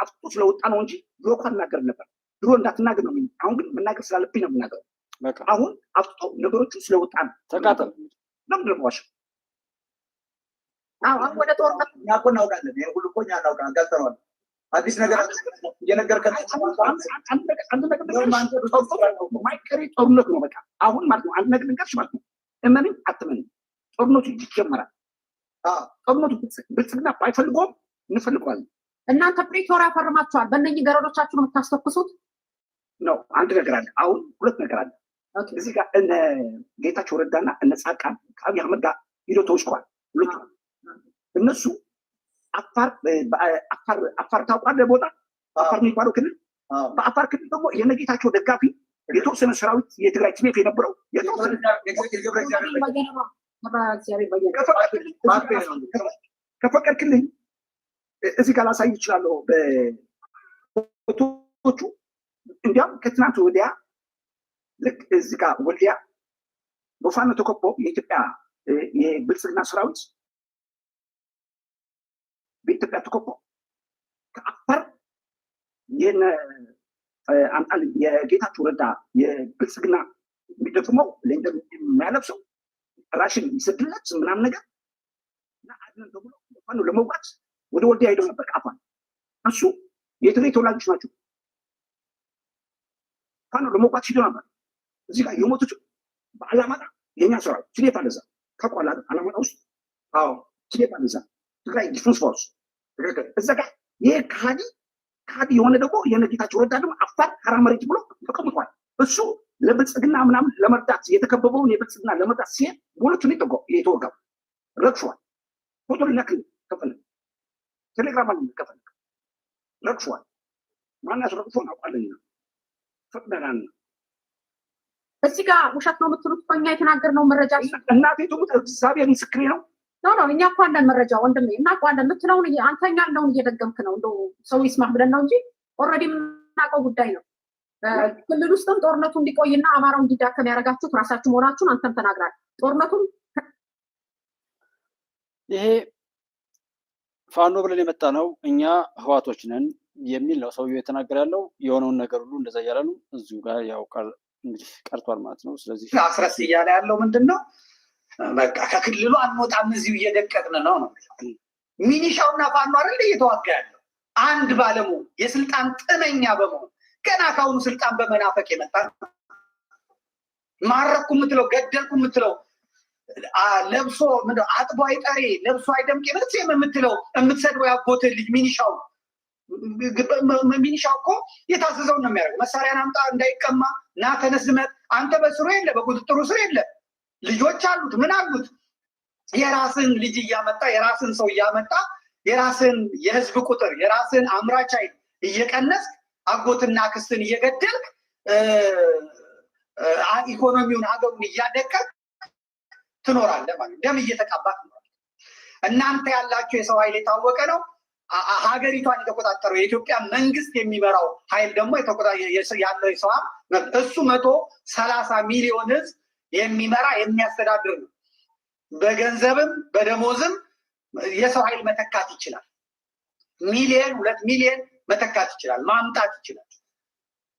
አፍቶ ስለወጣ ነው እንጂ ድሮ እኮ አልናገርም ነበር። ድሮ እንዳትናገር ነው። አሁን ግን መናገር ስላለብኝ ነው የምናገረው። አሁን አፍቶ ነገሮቹ ስለወጣ ነው። ተቃጠል ለምንድን ነው ዋሸው? አሁን ወደ ጦርነት እኛ እኮ እናውቃለን። ይሄን ሁሉ እኮ እኛ እናውቃለን። ገልጠነዋል። አዲስ ነገር እየነገርከን ማይቀሪ ጦርነት ነው በቃ አሁን ማለት ነው። አንድ ነገር ልንገርሽ ማለት ነው። እመንም አትመንም ጦርነቱ ይጀመራል። ጦርነቱ ብልጽግና ባይፈልገውም እንፈልገዋለን። እናንተ ፕሪቶሪያ ፈርማችኋል። በእነኚህ ገረዶቻችሁ ነው የምታስተኩሱት ነው። አንድ ነገር አለ። አሁን ሁለት ነገር አለ። እዚህ ጋር እነ ጌታቸው ረዳና እነ ጻድቃን ከአብይ አህመድ ጋር ሂደው ተወስደዋል። ሁለቱ እነሱ አፋር ታውቃለህ? ቦታ አፋር የሚባለው ክልል በአፋር ክልል ደግሞ የእነ ጌታቸው ደጋፊ የተወሰነ ሰራዊት የትግራይ ትሜት የነበረው ከፈቀድክልኝ እዚህ ጋር ላሳይ ይችላለሁ። በፎቶቹ እንዲያውም ከትናንት ወዲያ ልክ እዚህ ጋር ወልዲያ በፋኖ ተከቦ የኢትዮጵያ የብልጽግና ሰራዊት በኢትዮጵያ ተከቦ ከአፋር አምጣል የጌታቸው ረዳ የብልጽግና የሚደግመው የሚያለብሰው ራሽን ይሰድለት ምናምን ነገር እና አድነን ተብሎ ፋኖ ለመውጋት ወደ ወልዲያ ሄደው ነበር። ቃፋን እሱ የትግራይ ተወላጆች ናቸው። ፋኖ ለመውጋት ሄደው ነበር። እዚህ ጋር የሞቱት በአላማጣ የኛ ሰራዊት ስሌት አለዛ ከቋላ አላማጣ ውስጥ ስሌት አለዛ ትግራይ ዲፌንስ ፎርስ እዛ ጋር ይሄ ከሃዲ የሆነ ደግሞ የነጌታቸው ረዳ ደግሞ አፋር ሀራ መሬት ብሎ ተቀምጧል። እሱ ለብልጽግና ምናምን ለመርዳት የተከበበውን የብልጽግና ለመርዳት ሲሄድ ሁለቱን የተወጋው ረግፏል። ፎቶ ልላክልህ ከፈለግ ቴሌግራም አለ ከፈለግ ረግፏል። ማን ያስረግፎን አውቃለኝ ፈቅደናል። እዚህ ጋር ውሸት ነው የምትሉት እኛ የተናገርነው መረጃ እናቴ ትሙት እግዚአብሔር ምስክሬ ነው። ነው እኛ እኮ አለን መረጃ ወንድሜ፣ እናውቀዋለን። የምትለውን አንተኛ ያለውን እየደገምክ ነው እንደው ሰው ይስማህ ብለን ነው እንጂ ኦልሬዲ የምናውቀው ጉዳይ ነው። ክልል ውስጥም ጦርነቱ እንዲቆይና አማራው እንዲዳከም ያደረጋችሁት ራሳችሁ መሆናችሁን አንተም ተናግራል። ጦርነቱን ይሄ ፋኖ ብለን የመጣ ነው እኛ ህዋቶች ነን የሚል ነው ሰውየው የተናገረ ያለው። የሆነውን ነገር ሁሉ እንደዛ እያለ ነው እዚሁ ጋር ያው እንግዲህ ቀርቷል ማለት ነው። ስለዚህ አስረስ እያለ ያለው ምንድን ነው? በቃ ከክልሉ አንወጣም እዚሁ እየደቀቅን ነው ነው ሚኒሻውና ፋኖ አይደል እየተዋጋ ያለው አንድ ባለመሆን የስልጣን ጥመኛ በመሆን ገና ካሁኑ ስልጣን በመናፈቅ የመጣ ማረኩ የምትለው ገደልኩ የምትለው ለብሶ አጥቦ አይጠሬ ለብሶ አይደምቅ የምትለው የምትሰድበው ያጎትህ ልጅ ሚኒሻው እኮ የታዘዘውን ነው የሚያደርገው። መሳሪያን አምጣ እንዳይቀማ እና ተነስመት አንተ በስሩ የለ በቁጥጥሩ ስር የለ ልጆች አሉት ምን አሉት። የራስን ልጅ እያመጣ የራስን ሰው እያመጣ የራስን የህዝብ ቁጥር የራስን አምራች ኃይል እየቀነስክ አጎትና ክስትን እየገደልክ ኢኮኖሚውን ሀገሩን እያደቀቅ ትኖራለህ ማለት ደም እየተቃባ ትኖራለህ። እናንተ ያላችሁ የሰው ኃይል የታወቀ ነው። ሀገሪቷን የተቆጣጠረው የኢትዮጵያ መንግስት የሚመራው ኃይል ደግሞ ያለው የሰው እሱ 130 ሚሊዮን ህዝብ የሚመራ የሚያስተዳድር ነው። በገንዘብም በደሞዝም የሰው ኃይል መተካት ይችላል። 1 ሚሊዮን 2 ሚሊዮን መተካት ይችላል፣ ማምጣት ይችላል።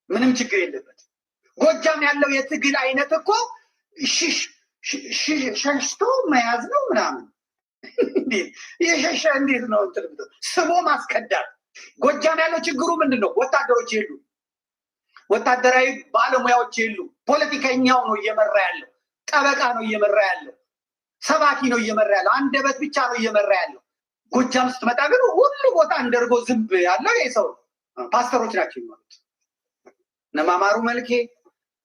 ምንም ችግር የለበትም። ጎጃም ያለው የትግል አይነት እኮ ሸሽቶ መያዝ ነው ምናምን የሸሸ እንዴት ነው ስቦ ማስከዳት? ጎጃም ያለው ችግሩ ምንድን ነው? ወታደሮች የሉ፣ ወታደራዊ ባለሙያዎች የሉ። ፖለቲከኛው ነው እየመራ ያለው፣ ጠበቃ ነው እየመራ ያለው፣ ሰባኪ ነው እየመራ ያለው፣ አንደበት ብቻ ነው እየመራ ያለው። ጎጃም ስትመጣ ግን ሁሉ ቦታ እንደርጎ ዝንብ ያለው ይሄ ሰው ፓስተሮች ናቸው የሚሆኑት። እነ ማማሩ መልኬ፣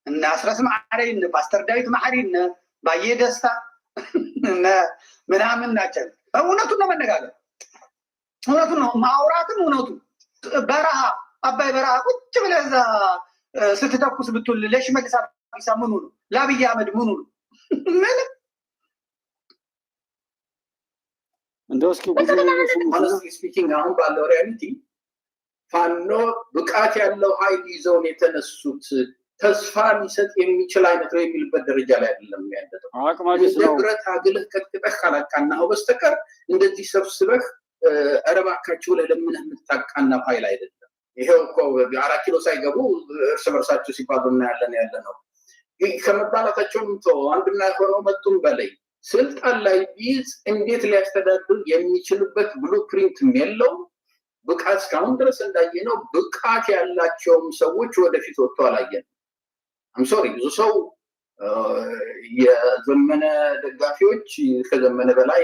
እነ አስረስ ማዕሬ፣ እነ ፓስተር ዳዊት ማዕሪ፣ እነ ባየ ደስታ ምናምን ናቸው። እውነቱን ነው መነጋገር፣ እውነቱን ነው ማውራትም እውነቱ። በረሃ አባይ በረሃ ቁጭ ብለህ እዛ ስትተኩስ ብትውል ለሽመልስ አብዲሳ ምኑ ነው? ለአብይ አህመድ ምኑ ነው? ምንም እንደው እስኪ ስፒኪንግ አሁን ባለው ሪያሊቲ ፋኖ ብቃት ያለው ኃይል ይዘውን የተነሱት ተስፋ ሊሰጥ የሚችል አይነት ነው የሚልበት ደረጃ ላይ አይደለም ያለው። ብረት አግልህ ቀጥቅጠህ ካላቃናኸው በስተቀር እንደዚህ ሰብስበህ እባካችሁ ለለምነህ የምታቃናው ኃይል አይደለም። ይሄው እኮ 4 ኪሎ ሳይገቡ እርስ በርሳቸው ሲባሉ እናያለን ያለ ነው። ከመባላታቸውም አንድና ሆነው መጡም በላይ ስልጣን ላይ ቢይዝ እንዴት ሊያስተዳድር የሚችልበት ብሉፕሪንትም የለውም። ብቃት እስካሁን ድረስ እንዳየነው ብቃት ያላቸውም ሰዎች ወደፊት ወጥቶ አላየንም። አምሶሪ ብዙ ሰው የዘመነ ደጋፊዎች ከዘመነ በላይ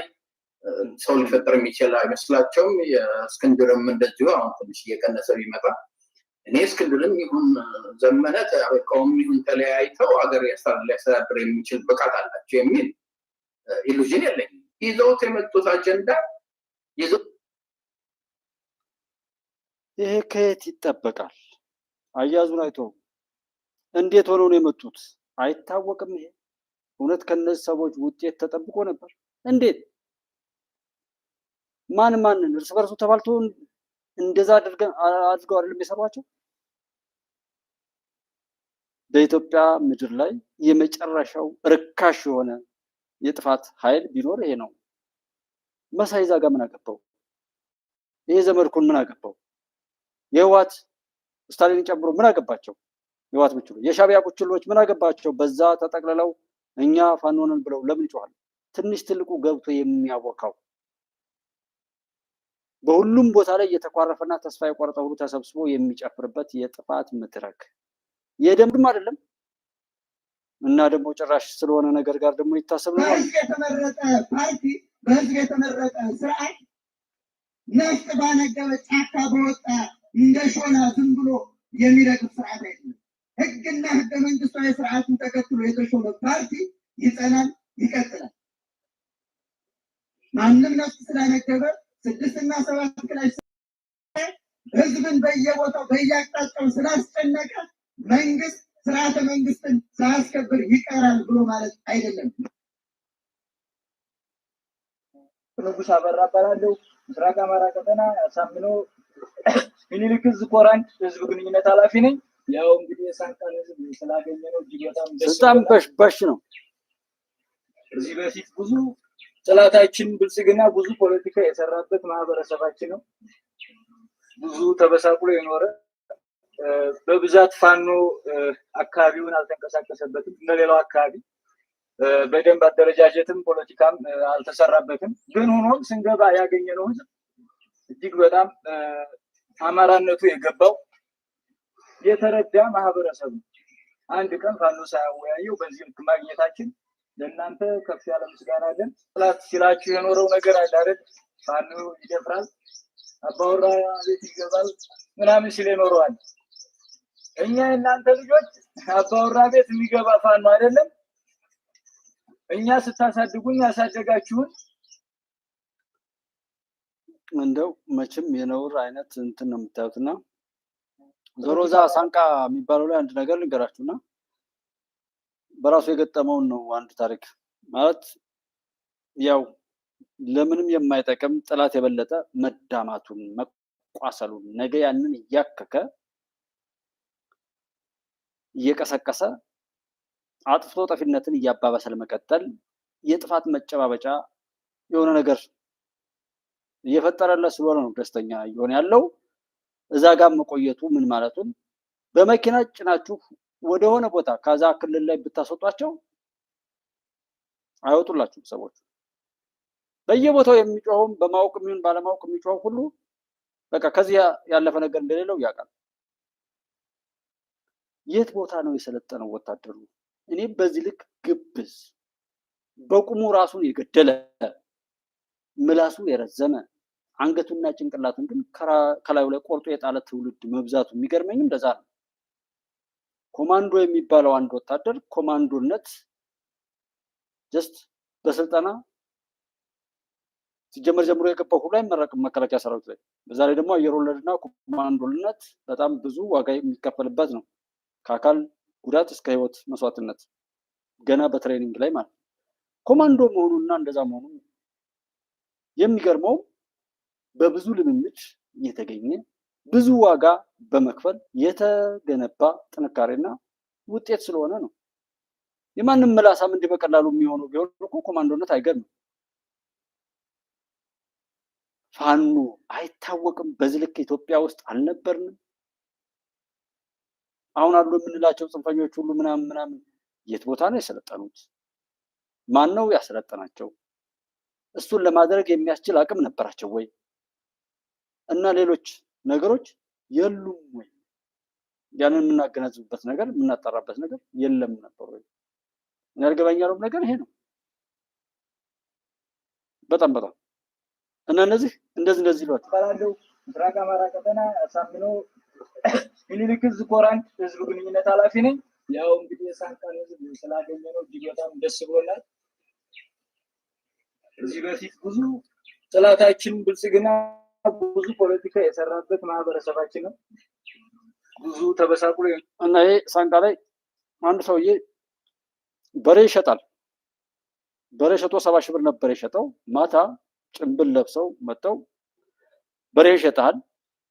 ሰው ሊፈጠር የሚችል አይመስላቸውም። የእስክንድርም እንደዚሁ አሁን ትንሽ እየቀነሰ ቢመጣ እኔ እስክንድርም ይሁን ዘመነ ተቃውሞ ይሁን ተለያይተው ሀገር ሊያስተዳድር የሚችል ብቃት አላቸው የሚል ኢሉዥን የለኝም። ይዘውት የመጡት አጀንዳ ይሄ ከየት ይጠበቃል? አያዙን አይቶ እንዴት ሆነው ነው የመጡት አይታወቅም። ይሄ እውነት ከነዚህ ሰዎች ውጤት ተጠብቆ ነበር? እንዴት ማንን እርስ በርሱ ተባልቶ እንደዛ አድርገው አይደለም የሰሯቸው? በኢትዮጵያ ምድር ላይ የመጨረሻው ርካሽ የሆነ የጥፋት ኃይል ቢኖር ይሄ ነው። መሳይ ዛጋ ምን አገባው? ይሄ ዘመድኩን ምን አገባው? የህወሓት ስታሊንን ጨምሮ ምን አገባቸው? የህወሓት ብቻ የሻዕቢያ ቁችሎች ምን አገባቸው? በዛ ተጠቅልለው እኛ ፋኖንን ብለው ለምን ይጮሃል? ትንሽ ትልቁ ገብቶ የሚያወካው በሁሉም ቦታ ላይ እየተኳረፈና ተስፋ የቆረጠ ሁሉ ተሰብስቦ የሚጨፍርበት የጥፋት ምትረክ የደምድም አይደለም። እና ደግሞ ጭራሽ ስለሆነ ነገር ጋር ደግሞ ይታሰብ ነው። በህዝብ የተመረጠ ፓርቲ፣ በህዝብ የተመረጠ ስርዓት ነፍጥ ባነገበ ጫካ በወጣ እንደ ሾላ ዝም ብሎ የሚረግፍ ስርዓት አይደለም። ህግና ህገ መንግስታዊ ስርዓትን ተከትሎ የተሾመ ፓርቲ ይጸናል፣ ይቀጥላል። ማንም ነፍጥ ስላነገበ 6 እና 7 ክላሽ ህዝብን በየቦታው በየአቅጣጫው ስላስጨነቀ መንግስት ስርዓተ መንግስትን ሳያስከብር ይቀራል ብሎ ማለት አይደለም። ንጉስ አበራ እባላለሁ። ምስራቅ አማራ ቀጠና አሳምኖ ሚኒሊክ ህዝብ ኮራንድ ህዝብ ግንኙነት ኃላፊ ነኝ። ያው እንግዲህ የሳንቃን ህዝብ ስላገኘ ነው እጅግ በጣም በሽ ነው። እዚህ በፊት ብዙ ጥላታችን ብልጽግና ብዙ ፖለቲካ የሰራበት ማህበረሰባችን ነው። ብዙ ተበሳቁሎ የኖረ በብዛት ፋኖ አካባቢውን አልተንቀሳቀሰበትም። እንደሌላው አካባቢ በደንብ አደረጃጀትም ፖለቲካም አልተሰራበትም። ግን ሆኖም ስንገባ ያገኘነው ህዝብ እጅግ በጣም አማራነቱ የገባው የተረዳ ማህበረሰብ ነው። አንድ ቀን ፋኖ ሳያወያየው በዚህ ልክ ማግኘታችን ለእናንተ ከፍ ያለ ምስጋና አለን። ጥላት ሲላችሁ የኖረው ነገር አለ አይደል? ፋኖ ይደፍራል፣ አባወራ ቤት ይገባል ምናምን ሲል ይኖረዋል። እኛ የእናንተ ልጆች አባወራ ቤት የሚገባ ፋኖ አይደለም። እኛ ስታሳድጉኝ ያሳደጋችሁን እንደው መቼም የነውር አይነት እንትን ነው የምታዩትና ዞሮዛ ሳንቃ የሚባለው ላይ አንድ ነገር ልንገራችሁና በራሱ የገጠመውን ነው። አንድ ታሪክ ማለት ያው ለምንም የማይጠቅም ጥላት የበለጠ መዳማቱን መቋሰሉን ነገ ያንን እያከከ እየቀሰቀሰ አጥፍቶ ጠፊነትን እያባባሰ ለመቀጠል የጥፋት መጨባበጫ የሆነ ነገር እየፈጠረለት ስለሆነ ነው ደስተኛ እየሆነ ያለው። እዛ ጋር መቆየቱ ምን ማለቱን በመኪና ጭናችሁ ወደሆነ ቦታ ከዛ ክልል ላይ ብታስወጧቸው አይወጡላችሁም ሰዎች። በየቦታው የሚጮኸውም በማወቅ የሚሆን ባለማወቅ የሚጮኸው ሁሉ በቃ ከዚህ ያለፈ ነገር እንደሌለው ያውቃል። የት ቦታ ነው የሰለጠነው ወታደሩ? እኔ በዚህ ልክ ግብዝ በቁሙ ራሱን የገደለ ምላሱ የረዘመ አንገቱና ጭንቅላቱን ግን ከላዩ ላይ ቆርጦ የጣለ ትውልድ መብዛቱ የሚገርመኝም እንደዛ ነው። ኮማንዶ የሚባለው አንድ ወታደር ኮማንዶነት ጀስት በስልጠና ሲጀመር ጀምሮ የገባው ሁሉ አይመረቅም መከላከያ ሰራዊት ላይ። በዛ ላይ ደግሞ አየር ወለድና ኮማንዶነት በጣም ብዙ ዋጋ የሚከፈልበት ነው። ከአካል ጉዳት እስከ ህይወት መስዋዕትነት ገና በትሬኒንግ ላይ ማለት ነው። ኮማንዶ መሆኑና እንደዛ መሆኑ የሚገርመው በብዙ ልምምድ የተገኘ ብዙ ዋጋ በመክፈል የተገነባ ጥንካሬና ውጤት ስለሆነ ነው። የማንም ምላሳም እንዲህ በቀላሉ የሚሆነው ቢሆን እኮ ኮማንዶነት አይገርምም። ፋኖ አይታወቅም። በዚህ ልክ ኢትዮጵያ ውስጥ አልነበርንም። አሁን አሉ የምንላቸው ጽንፈኞች ሁሉ ምናምን የት ቦታ ነው የሰለጠኑት? ማን ነው ያሰለጠናቸው? እሱን ለማድረግ የሚያስችል አቅም ነበራቸው ወይ? እና ሌሎች ነገሮች የሉም ወይ? ያንን የምናገናዝብበት ነገር የምናጠራበት ነገር የለም ነበር ወይ? ያልገባኛለው ነገር ይሄ ነው። በጣም እና እነዚህ እንደዚህ ይሏል ባላለው ምስራቅ አማራ ቀጠና አሳምኖ ሚኒሊክ ዕዝ ኮራንት ህዝብ ግንኙነት ኃላፊ ነኝ። ያው እንግዲህ የሳንቃን ህዝብ ስላገኘ ነው እጅግ በጣም ደስ ብሎናል። እዚህ በፊት ብዙ ጥላታችን ብልጽግና ብዙ ፖለቲካ የሰራበት ማህበረሰባችን ነው። ብዙ ተበሳቁሎ እና ይሄ ሳንቃ ላይ አንድ ሰውዬ በሬ ይሸጣል። በሬ ሸጦ 70 ሺህ ብር ነበር የሸጠው። ማታ ጭንብል ለብሰው መጥተው በሬ ይሸጣል፣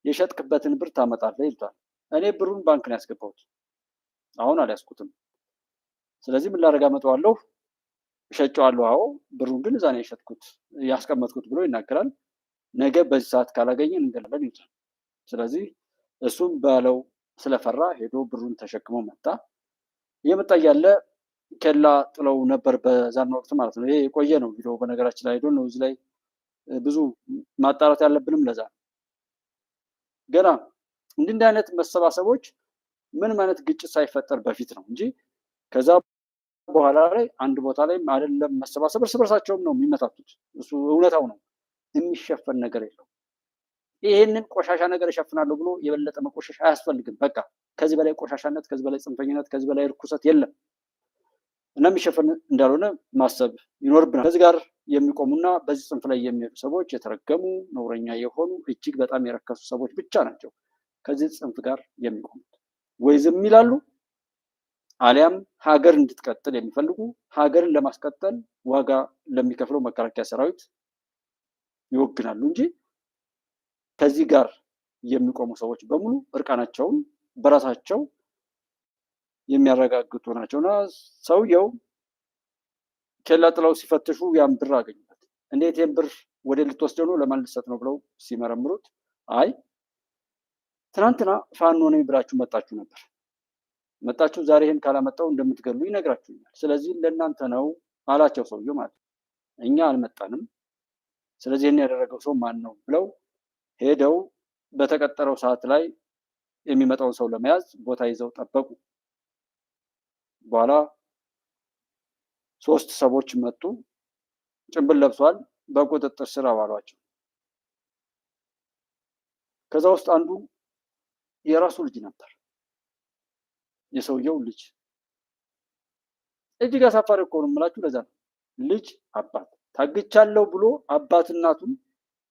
የሸጥክበትን ብር ታመጣለህ ይሉታል። እኔ ብሩን ባንክ ነው ያስገባሁት፣ አሁን አልያዝኩትም። ስለዚህ ምን ላደርግ አመጣዋለሁ? እሸጨዋለሁ። አዎ ብሩን ግን እዛ ነው የሸጥኩት ያስቀመጥኩት ብሎ ይናገራል። ነገ በዚህ ሰዓት ካላገኘን እንገላለን ይሉታል። ስለዚህ እሱም ባለው ስለፈራ ሄዶ ብሩን ተሸክሞ መጣ። እየመጣ እያለ ኬላ ጥለው ነበር በዛን ወቅት ማለት ነው። ይሄ የቆየ ነው ቪዲዮ በነገራችን ላይ ነው። እዚህ ላይ ብዙ ማጣራት ያለብንም ለዛ ነው። ገና እንዲህ አይነት መሰባሰቦች ምንም አይነት ግጭት ሳይፈጠር በፊት ነው እንጂ ከዛ በኋላ ላይ አንድ ቦታ ላይ አይደለም መሰባሰብ፣ እርስ በርሳቸውም ነው የሚመታቱት። እሱ እውነታው ነው፣ የሚሸፈን ነገር የለው። ይሄንን ቆሻሻ ነገር እሸፍናለሁ ብሎ የበለጠ መቆሸሽ አያስፈልግም። በቃ ከዚህ በላይ ቆሻሻነት፣ ከዚህ በላይ ጽንፈኝነት፣ ከዚህ በላይ ርኩሰት የለም እና የሚሸፈን እንዳልሆነ ማሰብ ይኖርብናል። ከዚህ ጋር የሚቆሙና በዚህ ጽንፍ ላይ የሚሄዱ ሰዎች የተረገሙ ነውረኛ የሆኑ እጅግ በጣም የረከሱ ሰዎች ብቻ ናቸው ከዚህ ጽንፍ ጋር የሚቆሙት። ወይ ዝም ይላሉ፣ አሊያም ሀገር እንድትቀጥል የሚፈልጉ ሀገርን ለማስቀጠል ዋጋ ለሚከፍለው መከላከያ ሰራዊት ይወግናሉ እንጂ ከዚህ ጋር የሚቆሙ ሰዎች በሙሉ እርቃናቸውን በራሳቸው የሚያረጋግጡ ናቸውና ሰውየው ኬላ ጥለው ሲፈትሹ ያን ብር አገኙበት። እንዴት ይህን ብር ወደ ልትወስደው ነው ለማን ልትሰጥ ነው ብለው ሲመረምሩት አይ ትናንትና ፋኖ ነኝ ብላችሁ መጣችሁ ነበር፣ መጣችሁ ዛሬ ይህን ካላመጣው እንደምትገሉ ይነግራችሁኛል። ስለዚህ ለእናንተ ነው አላቸው ሰውየው ማለት ነው። እኛ አልመጣንም፣ ስለዚህ ይህን ያደረገው ሰው ማን ነው ብለው ሄደው በተቀጠረው ሰዓት ላይ የሚመጣውን ሰው ለመያዝ ቦታ ይዘው ጠበቁ። በኋላ 3 ሰዎች መጡ፣ ጭንብል ለብሷል፣ በቁጥጥር ስር አዋሏቸው። ከዛ ውስጥ አንዱ የራሱ ልጅ ነበር፣ የሰውየው ልጅ። እጅግ አሳፋሪ እኮ ነው የምላችሁ። ለዛ ነው ልጅ አባት ታግቻለሁ ብሎ አባት እናቱን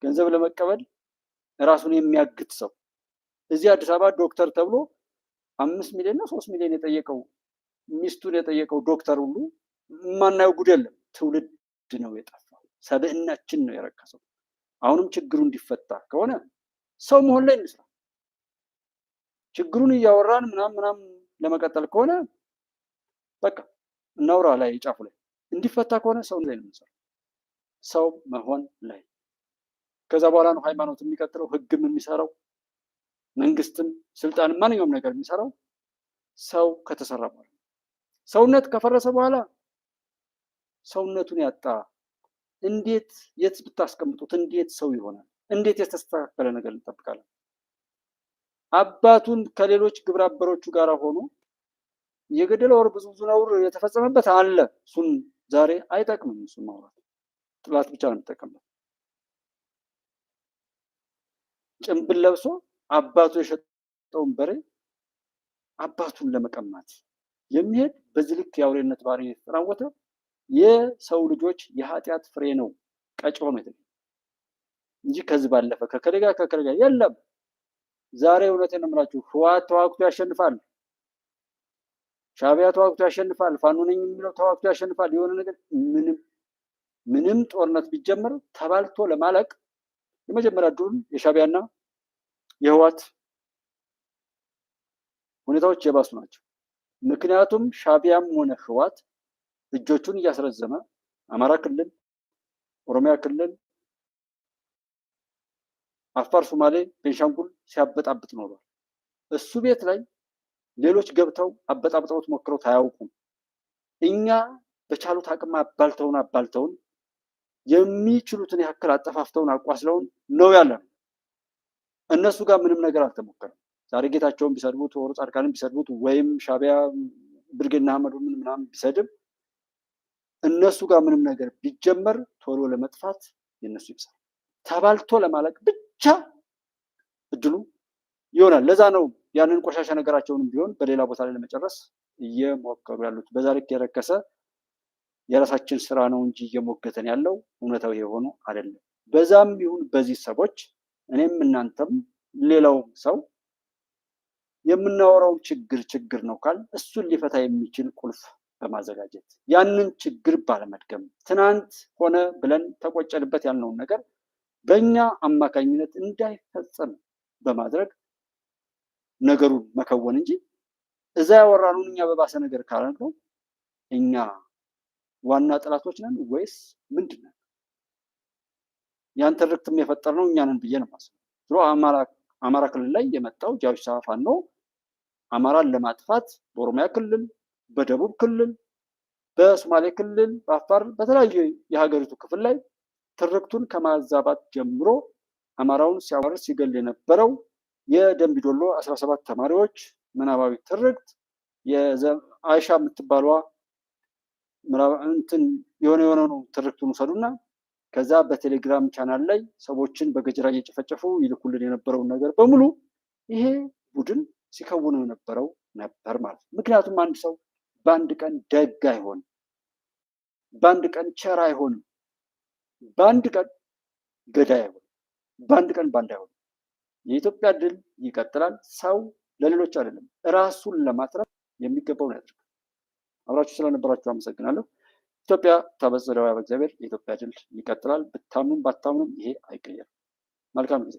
ገንዘብ ለመቀበል ራሱን የሚያግት ሰው እዚህ አዲስ አበባ ዶክተር ተብሎ 5 ሚሊዮን እና 3 ሚሊዮን የጠየቀው ሚስቱን የጠየቀው ዶክተር ሁሉ የማናየው ጉድ የለም። ትውልድ ነው የጠፋው፣ ሰብዕናችን ነው የረከሰው። አሁንም ችግሩ እንዲፈታ ከሆነ ሰው መሆን ላይ እንስራ። ችግሩን እያወራን ምናምን ለመቀጠል ከሆነ በቃ እናውራ ላይ ጫፉ ላይ እንዲፈታ ከሆነ ሰው ላይ ነው የምንሰራው፣ ሰው መሆን ላይ። ከዛ በኋላ ነው ሃይማኖት የሚቀጥለው፣ ህግም የሚሰራው፣ መንግስትም ስልጣን ማንኛውም ነገር የሚሰራው ሰው ከተሰራ በኋላ። ሰውነት ከፈረሰ በኋላ ሰውነቱን ያጣ እንዴት የት ብታስቀምጡት እንዴት ሰው ይሆናል? እንዴት የተስተካከለ ነገር እንጠብቃለን? አባቱን ከሌሎች ግብረ አበሮቹ ጋር ሆኖ የገደለ ወር ብዙ ነውር የተፈጸመበት አለ። እሱን ዛሬ አይጠቅምም። እሱን ማውራት ጥላት ብቻ ነው የሚጠቀምበት። ጭንብል ለብሶ አባቱ የሸጠውን በሬ አባቱን ለመቀማት የሚሄድ በዚህ ልክ የአውሬነት ባህሪ የተጠናወተ የሰው ልጆች የኃጢአት ፍሬ ነው ቀጭ ሆኖ እንጂ ከዚህ ባለፈ ከከለጋ የለም። ዛሬ እውነቴን ነው የምላችሁ፣ ህወሓት ተዋግቶ ያሸንፋል፣ ሻዕቢያ ተዋግቶ ያሸንፋል፣ ፋኖ ነኝ የሚለው ተዋግቶ ያሸንፋል። የሆነ ነገር ምንም ጦርነት ቢጀመር ተባልቶ ለማለቅ የመጀመሪያ ድሩን የሻዕቢያና የህወሓት ሁኔታዎች የባሱ ናቸው። ምክንያቱም ሻዕቢያም ሆነ ህወሓት እጆቹን እያስረዘመ አማራ ክልል፣ ኦሮሚያ ክልል፣ አፋር፣ ሶማሌ፣ ቤንሻንጉል ሲያበጣብጥ ኖሯል። እሱ ቤት ላይ ሌሎች ገብተው አበጣብጠውት ሞክረውት አያውቁም። እኛ በቻሉት አቅም አባልተውን የሚችሉትን ያክል አጠፋፍተውን አቋስለውን ነው ያለን። እነሱ ጋር ምንም ነገር አልተሞከረም። ዛሬ ጌታቸውን ቢሰድቡት ወሩ ጻድቃንን ቢሰድቡት ወይም ሻዕቢያ ብርጌና አህመዱ ምናምን ቢሰድብ እነሱ ጋር ምንም ነገር ቢጀመር ቶሎ ለመጥፋት የነሱ ይብሳል። ተባልቶ ለማለቅ ብቻ እድሉ ይሆናል። ለዛ ነው ያንን ቆሻሻ ነገራቸውንም ቢሆን በሌላ ቦታ ላይ ለመጨረስ እየሞከሩ ያሉት። በዛ ልክ የረከሰ የራሳችን ስራ ነው እንጂ እየሞገተን ያለው እውነታው የሆኑ አይደለም። በዛም ይሁን በዚህ ሰዎች እኔም እናንተም ሌላው ሰው የምናወራው ችግር ነው ካል እሱን ሊፈታ የሚችል ቁልፍ በማዘጋጀት ያንን ችግር ባለመድገም ትናንት ሆነ ብለን ተቆጨንበት ያልነውን ነገር በእኛ አማካኝነት እንዳይፈጸም በማድረግ ነገሩን መከወን እንጂ እዛ ያወራነውን እኛ በባሰ ነገር ካላልነው እኛ ዋና ጠላቶች ነን ወይስ ምንድን ነን? ያን ትርክትም የፈጠርነው እኛ ነን ብዬ ነው የማስበው። አማራ ክልል ላይ የመጣው ጃዊሳ ፋኖ አማራን ለማጥፋት በኦሮሚያ ክልል፣ በደቡብ ክልል፣ በሶማሌ ክልል፣ በአፋር በተለያዩ የሀገሪቱ ክፍል ላይ ትርክቱን ከማዛባት ጀምሮ አማራውን ሲያዋርድ ሲገል የነበረው የደምቢዶሎ 17 ተማሪዎች ምናባዊ ትርክት አይሻ የምትባሏ እንትን የሆነ ነው ትርክቱን ውሰዱና ከዛ በቴሌግራም ቻናል ላይ ሰዎችን በገጀራ እየጨፈጨፉ ይልኩልን የነበረውን ነገር በሙሉ ይሄ ቡድን ሲከውነው የነበረው ነበር ማለት ነው። ምክንያቱም አንድ ሰው በአንድ ቀን ደግ አይሆንም፣ በአንድ ቀን ቸር አይሆንም፣ በአንድ ቀን ገዳይ አይሆንም፣ በአንድ ቀን ባንድ አይሆንም። የኢትዮጵያ ድል ይቀጥላል። ሰው ለሌሎች አይደለም ራሱን ለማትረፍ የሚገባውን ያድርግ። አብራችሁ ስለነበራችሁ አመሰግናለሁ። ኢትዮጵያ ታበጽሕደዋ በእግዚአብሔር። የኢትዮጵያ ድል ይቀጥላል። ብታምኑም ባታምኑም ይሄ አይቀየርም። መልካም ጊዜ